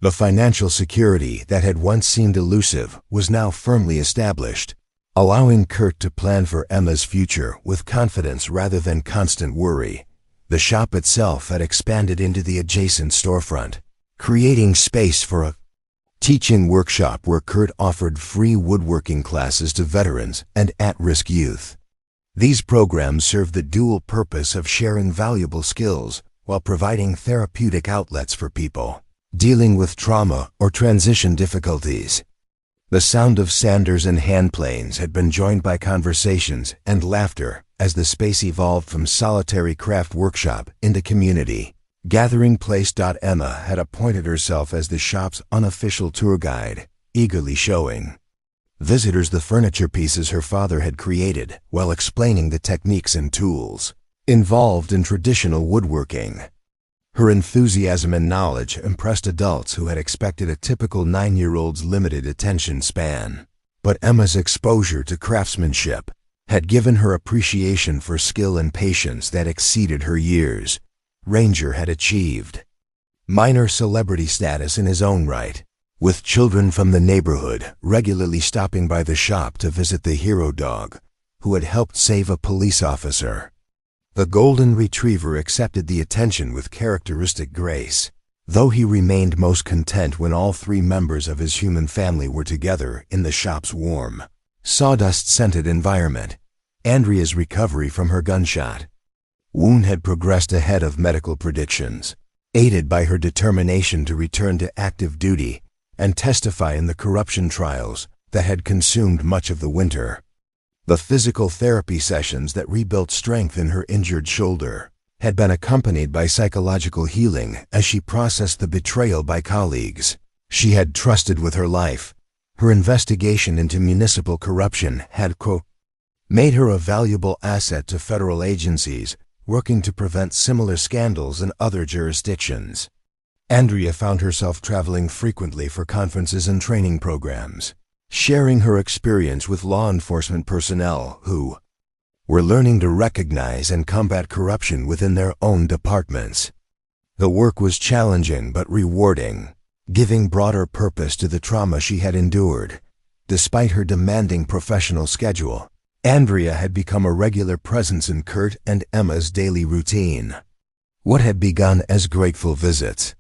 Speaker 1: The financial security that had once seemed elusive was now firmly established, allowing Kurt to plan for Emma's future with confidence rather than constant worry. The shop itself had expanded into the adjacent storefront, creating space for a teaching workshop where Kurt offered free woodworking classes to veterans and at-risk youth. These programs served the dual purpose of sharing valuable skills while providing therapeutic outlets for people dealing with trauma or transition difficulties. The sound of sanders and hand planes had been joined by conversations and laughter as the space evolved from solitary craft workshop into community gathering place. Emma had appointed herself as the shop's unofficial tour guide, eagerly showing visitors the furniture pieces her father had created while explaining the techniques and tools involved in traditional woodworking. Her enthusiasm and knowledge impressed adults who had expected a typical 9-year-old's limited attention span. But Emma's exposure to craftsmanship had given her appreciation for skill and patience that exceeded her years. Ranger had achieved minor celebrity status in his own right, with children from the neighborhood regularly stopping by the shop to visit the hero dog who had helped save a police officer. The golden retriever accepted the attention with characteristic grace, though he remained most content when all 3 members of his human family were together in the shop's warm, sawdust-scented environment. Andrea's recovery from her gunshot wound had progressed ahead of medical predictions, aided by her determination to return to active duty and testify in the corruption trials that had consumed much of the winter. The physical therapy sessions that rebuilt strength in her injured shoulder had been accompanied by psychological healing as she processed the betrayal by colleagues she had trusted with her life. Her investigation into municipal corruption had, made her a valuable asset to federal agencies working to prevent similar scandals in other jurisdictions. Andrea found herself traveling frequently for conferences and training programs, sharing her experience with law enforcement personnel who were learning to recognize and combat corruption within their own departments. The work was challenging but rewarding, giving broader purpose to the trauma she had endured. Despite her demanding professional schedule, Andrea had become a regular presence in Kurt and Emma's daily routine. What had begun as grateful visits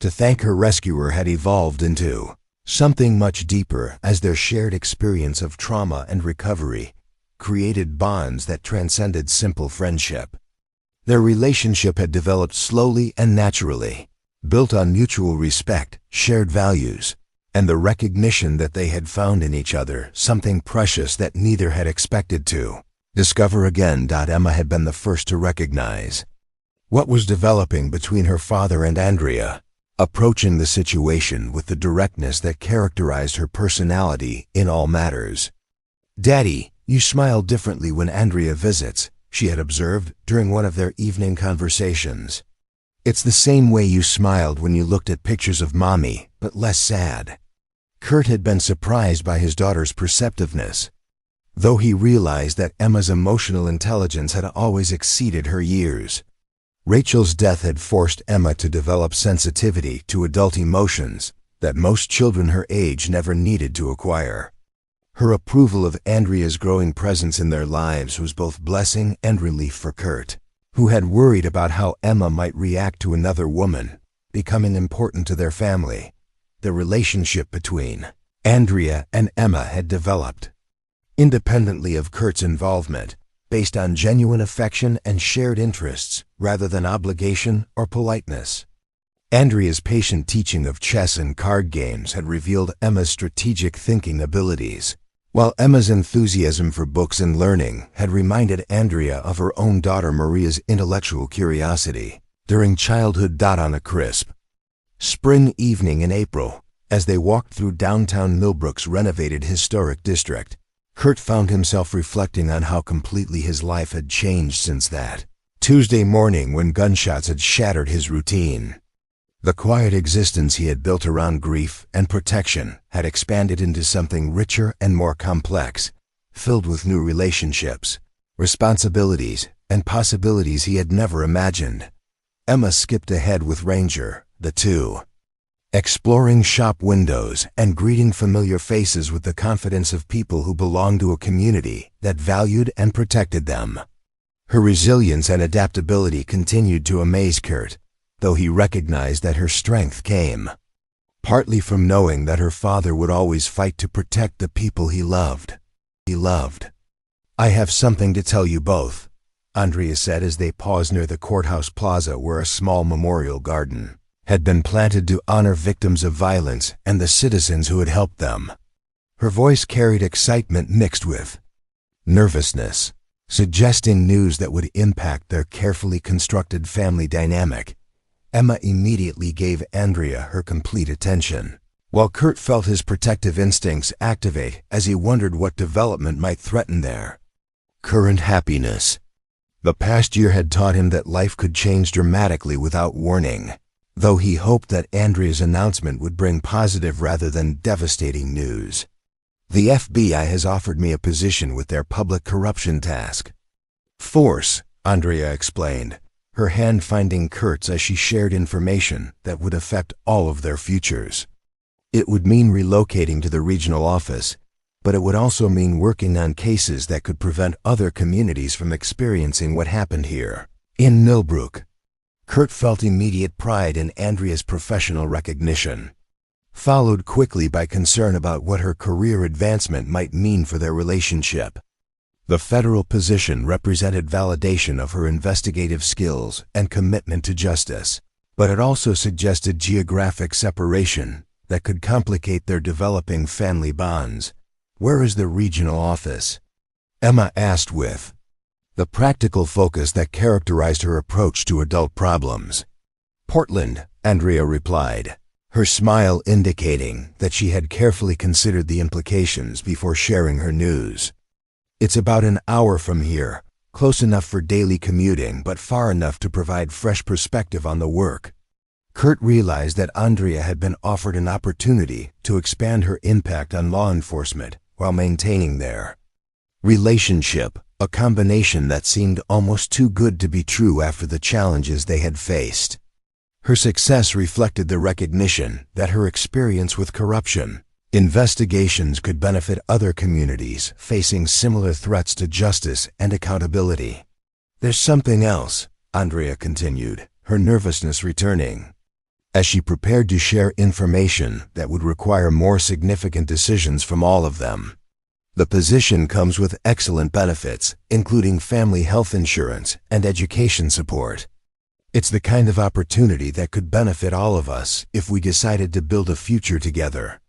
Speaker 1: to thank her rescuer had evolved into something much deeper as their shared experience of trauma and recovery created bonds that transcended simple friendship. Their relationship had developed slowly and naturally, built on mutual respect, shared values, and the recognition that they had found in each other something precious that neither had expected to discover again. Emma had been the first to recognize what was developing between her father and Andrea, approaching the situation with the directness that characterized her personality in all matters. "Daddy, you smile differently when Andrea visits," she had observed during one of their evening conversations. "It's the same way you smiled when you looked at pictures of Mommy, but less sad." Kurt had been surprised by his daughter's perceptiveness, though he realized that Emma's emotional intelligence had always exceeded her years. Rachel's death had forced Emma to develop sensitivity to adult emotions that most children her age never needed to acquire. Her approval of Andrea's growing presence in their lives was both blessing and relief for Kurt, who had worried about how Emma might react to another woman becoming important to their family. The relationship between Andrea and Emma had developed independently of Kurt's involvement, based on genuine affection and shared interests rather than obligation or politeness. Andrea's patient teaching of chess and card games had revealed Emma's strategic thinking abilities, while Emma's enthusiasm for books and learning had reminded Andrea of her own daughter Maria's intellectual curiosity during childhood. On a crisp spring evening in April, as they walked through downtown Millbrook's renovated historic district, Kurt found himself reflecting on how completely his life had changed since that Tuesday morning when gunshots had shattered his routine. The quiet existence he had built around grief and protection had expanded into something richer and more complex, filled with new relationships, responsibilities, and possibilities he had never imagined. Emma skipped ahead with Ranger, the two, exploring shop windows and greeting familiar faces with the confidence of people who belonged to a community that valued and protected them. Her resilience and adaptability continued to amaze Kurt, though he recognized that her strength came partly from knowing that her father would always fight to protect the people he loved. "I have something to tell you both," Andrea said as they paused near the courthouse plaza where a small memorial garden had been planted to honor victims of violence and the citizens who had helped them. Her voice carried excitement mixed with nervousness, suggesting news that would impact their carefully constructed family dynamic. Emma immediately gave Andrea her complete attention, while Kurt felt his protective instincts activate as he wondered what development might threaten their current happiness. The past year had taught him that life could change dramatically without warning, though he hoped that Andrea's announcement would bring positive rather than devastating news. "The FBI has offered me a position with their public corruption task force," Andrea explained, her hand finding Kurt's as she shared information that would affect all of their futures. "It would mean relocating to the regional office, but it would also mean working on cases that could prevent other communities from experiencing what happened here in Millbrook." Kurt felt immediate pride in Andrea's professional recognition, followed quickly by concern about what her career advancement might mean for their relationship. The federal position represented validation of her investigative skills and commitment to justice, but it also suggested geographic separation that could complicate their developing family bonds. "Where is the regional office?" Emma asked with the practical focus that characterized her approach to adult problems. "Portland," Andrea replied, her smile indicating that she had carefully considered the implications before sharing her news. "It's about an hour from here, close enough for daily commuting but far enough to provide fresh perspective on the work." Kurt realized that Andrea had been offered an opportunity to expand her impact on law enforcement while maintaining their relationship, a combination that seemed almost too good to be true after the challenges they had faced. Her success reflected the recognition that her experience with corruption investigations could benefit other communities facing similar threats to justice and accountability. "There's something else," Andrea continued, her nervousness returning, as she prepared to share information that would require more significant decisions from all of them. The position comes with excellent benefits, including family health insurance and education support. It's the kind of opportunity that could benefit all of us if we decided to build a future together.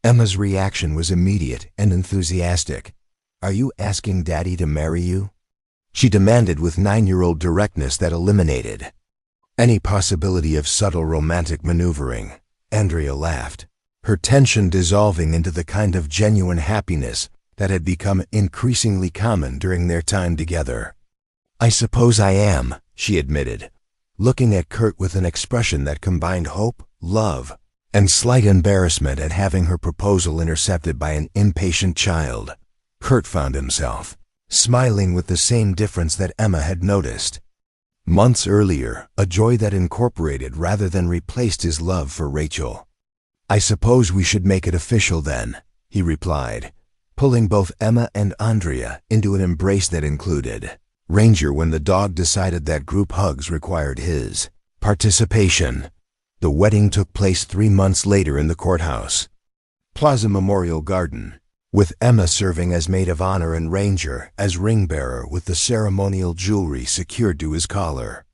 Speaker 1: Emma's reaction was immediate and enthusiastic. "Are you asking Daddy to marry you?" she demanded with 9-year-old directness that eliminated any possibility of subtle romantic maneuvering. Andrea laughed, her tension dissolving into the kind of genuine happiness that had become increasingly common during their time together. "I suppose I am," she admitted, looking at Kurt with an expression that combined hope, love, and slight embarrassment at having her proposal intercepted by an impatient child. Kurt found himself smiling with the same difference that Emma had noticed. Months earlier, a joy that incorporated rather than replaced his love for Rachel. "I suppose we should make it official then," he replied, pulling both Emma and Andrea into an embrace that included Ranger when the dog decided that group hugs required his participation. The wedding took place 3 months later in the courthouse Plaza Memorial Garden, with Emma serving as maid of honor and Ranger as ring bearer with the ceremonial jewelry secured to his collar.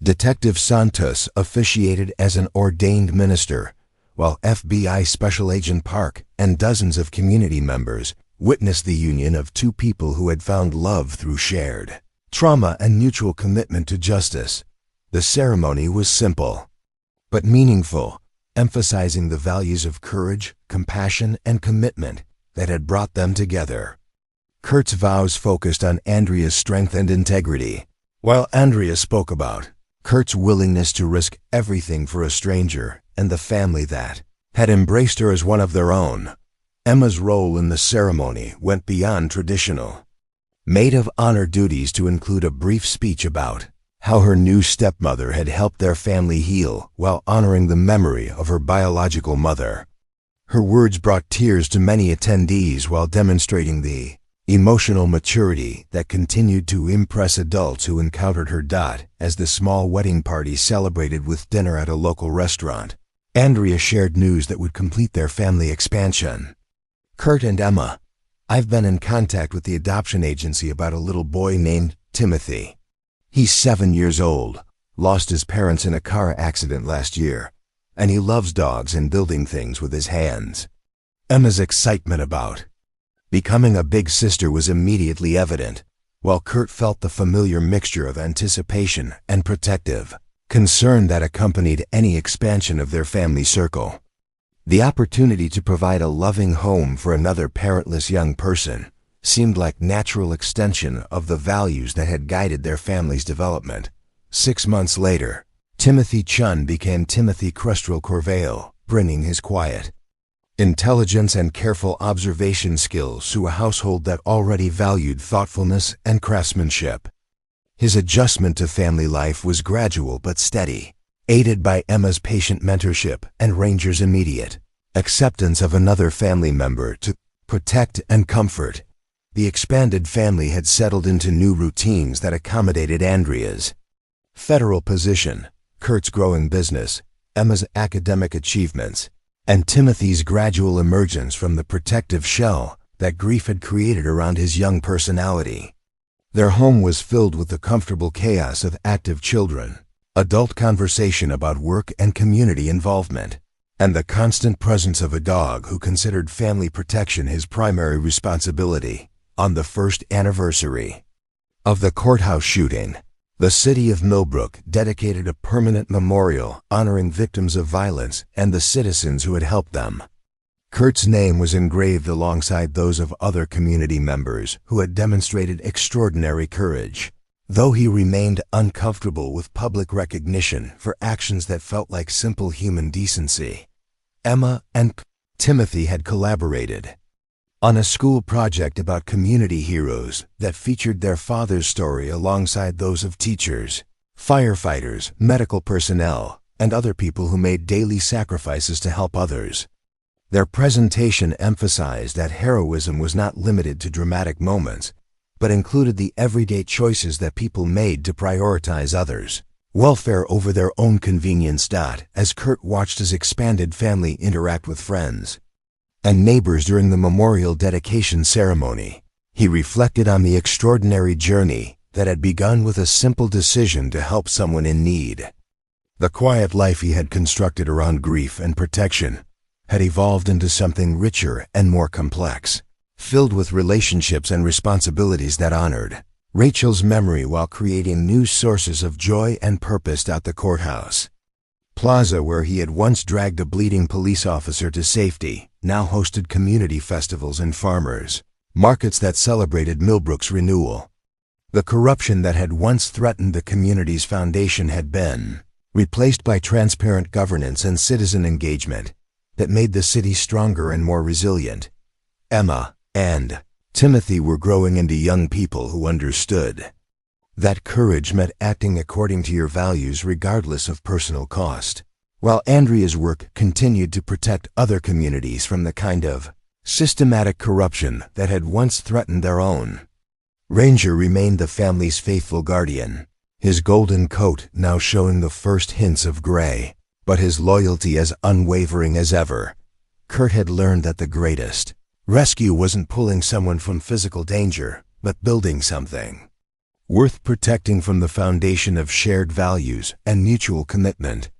Speaker 1: Detective Santos officiated as an ordained minister, while FBI Special Agent Park and dozens of community members witnessed the union of two people who had found love through shared trauma and mutual commitment to justice. The ceremony was simple, but meaningful, emphasizing the values of courage, compassion, and commitment that had brought them together. Kurt's vows focused on Andrea's strength and integrity, while Andrea spoke about Kurt's willingness to risk everything for a stranger and the family that had embraced her as one of their own. Emma's role in the ceremony went beyond traditional maid of honor duties to include a brief speech about how her new stepmother had helped their family heal while honoring the memory of her biological mother. Her words brought tears to many attendees while demonstrating the emotional maturity that continued to impress adults who encountered her. As the small wedding party celebrated with dinner at a local restaurant, Andrea shared news that would complete their family expansion. "Kurt and Emma, I've been in contact with the adoption agency about a little boy named Timothy. He's 7 years old, lost his parents in a car accident last year, and he loves dogs and building things with his hands." Emma's excitement about becoming a big sister was immediately evident, while Kurt felt the familiar mixture of anticipation and protective concern that accompanied any expansion of their family circle. The opportunity to provide a loving home for another parentless young person seemed like natural extension of the values that had guided their family's development. 6 months later, Timothy Chun became Timothy Crustrell Corvale, bringing his quiet intelligence and careful observation skills to a household that already valued thoughtfulness and craftsmanship. His adjustment to family life was gradual but steady, aided by Emma's patient mentorship and Ranger's immediate acceptance of another family member to protect and comfort. The expanded family had settled into new routines that accommodated Andrea's federal position, Kurt's growing business, Emma's academic achievements, and Timothy's gradual emergence from the protective shell that grief had created around his young personality. Their home was filled with the comfortable chaos of active children, adult conversation about work and community involvement, and the constant presence of a dog who considered family protection his primary responsibility. On the first anniversary of the courthouse shooting, the city of Millbrook dedicated a permanent memorial honoring victims of violence and the citizens who had helped them. Kurt's name was engraved alongside those of other community members who had demonstrated extraordinary courage, though he remained uncomfortable with public recognition for actions that felt like simple human decency. Emma and Timothy had collaborated on a school project about community heroes that featured their father's story alongside those of teachers, firefighters, medical personnel, and other people who made daily sacrifices to help others. Their presentation emphasized that heroism was not limited to dramatic moments, but included the everyday choices that people made to prioritize others' welfare over their own convenience. As Kurt watched his expanded family interact with friends, and neighbors during the memorial dedication ceremony. He reflected on the extraordinary journey that had begun with a simple decision to help someone in need. The quiet life he had constructed around grief and protection had evolved into something richer and more complex, filled with relationships and responsibilities that honored Rachel's memory while creating new sources of joy and purpose at the courthouse. Plaza, where he had once dragged a bleeding police officer to safety, now hosted community festivals and farmers markets that celebrated Millbrook's renewal. The corruption that had once threatened the community's foundation had been replaced by transparent governance and citizen engagement that made the city stronger and more resilient. Emma and Timothy were growing into young people who understood that courage meant acting according to your values regardless of personal cost, while Andrea's work continued to protect other communities from the kind of systematic corruption that had once threatened their own. Ranger remained the family's faithful guardian, his golden coat now showing the first hints of gray, but his loyalty as unwavering as ever. Kurt had learned that the greatest rescue wasn't pulling someone from physical danger, but building something worth protecting from the foundation of shared values and mutual commitment.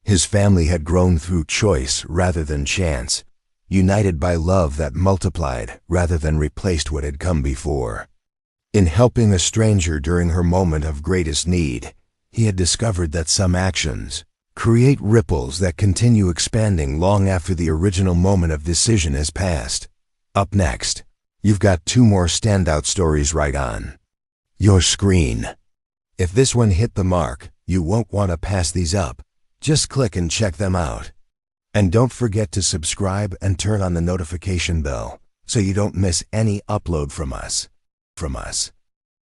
Speaker 1: His family had grown through choice rather than chance, united by love that multiplied rather than replaced what had come before. In helping a stranger during her moment of greatest need, he had discovered that some actions create ripples that continue expanding long after the original moment of decision has passed. Up next, you've got two more standout stories right on your screen. If this one hit the mark, you won't want to pass these up. Just click and check them out. And don't forget to subscribe and turn on the notification bell so you don't miss any upload from us.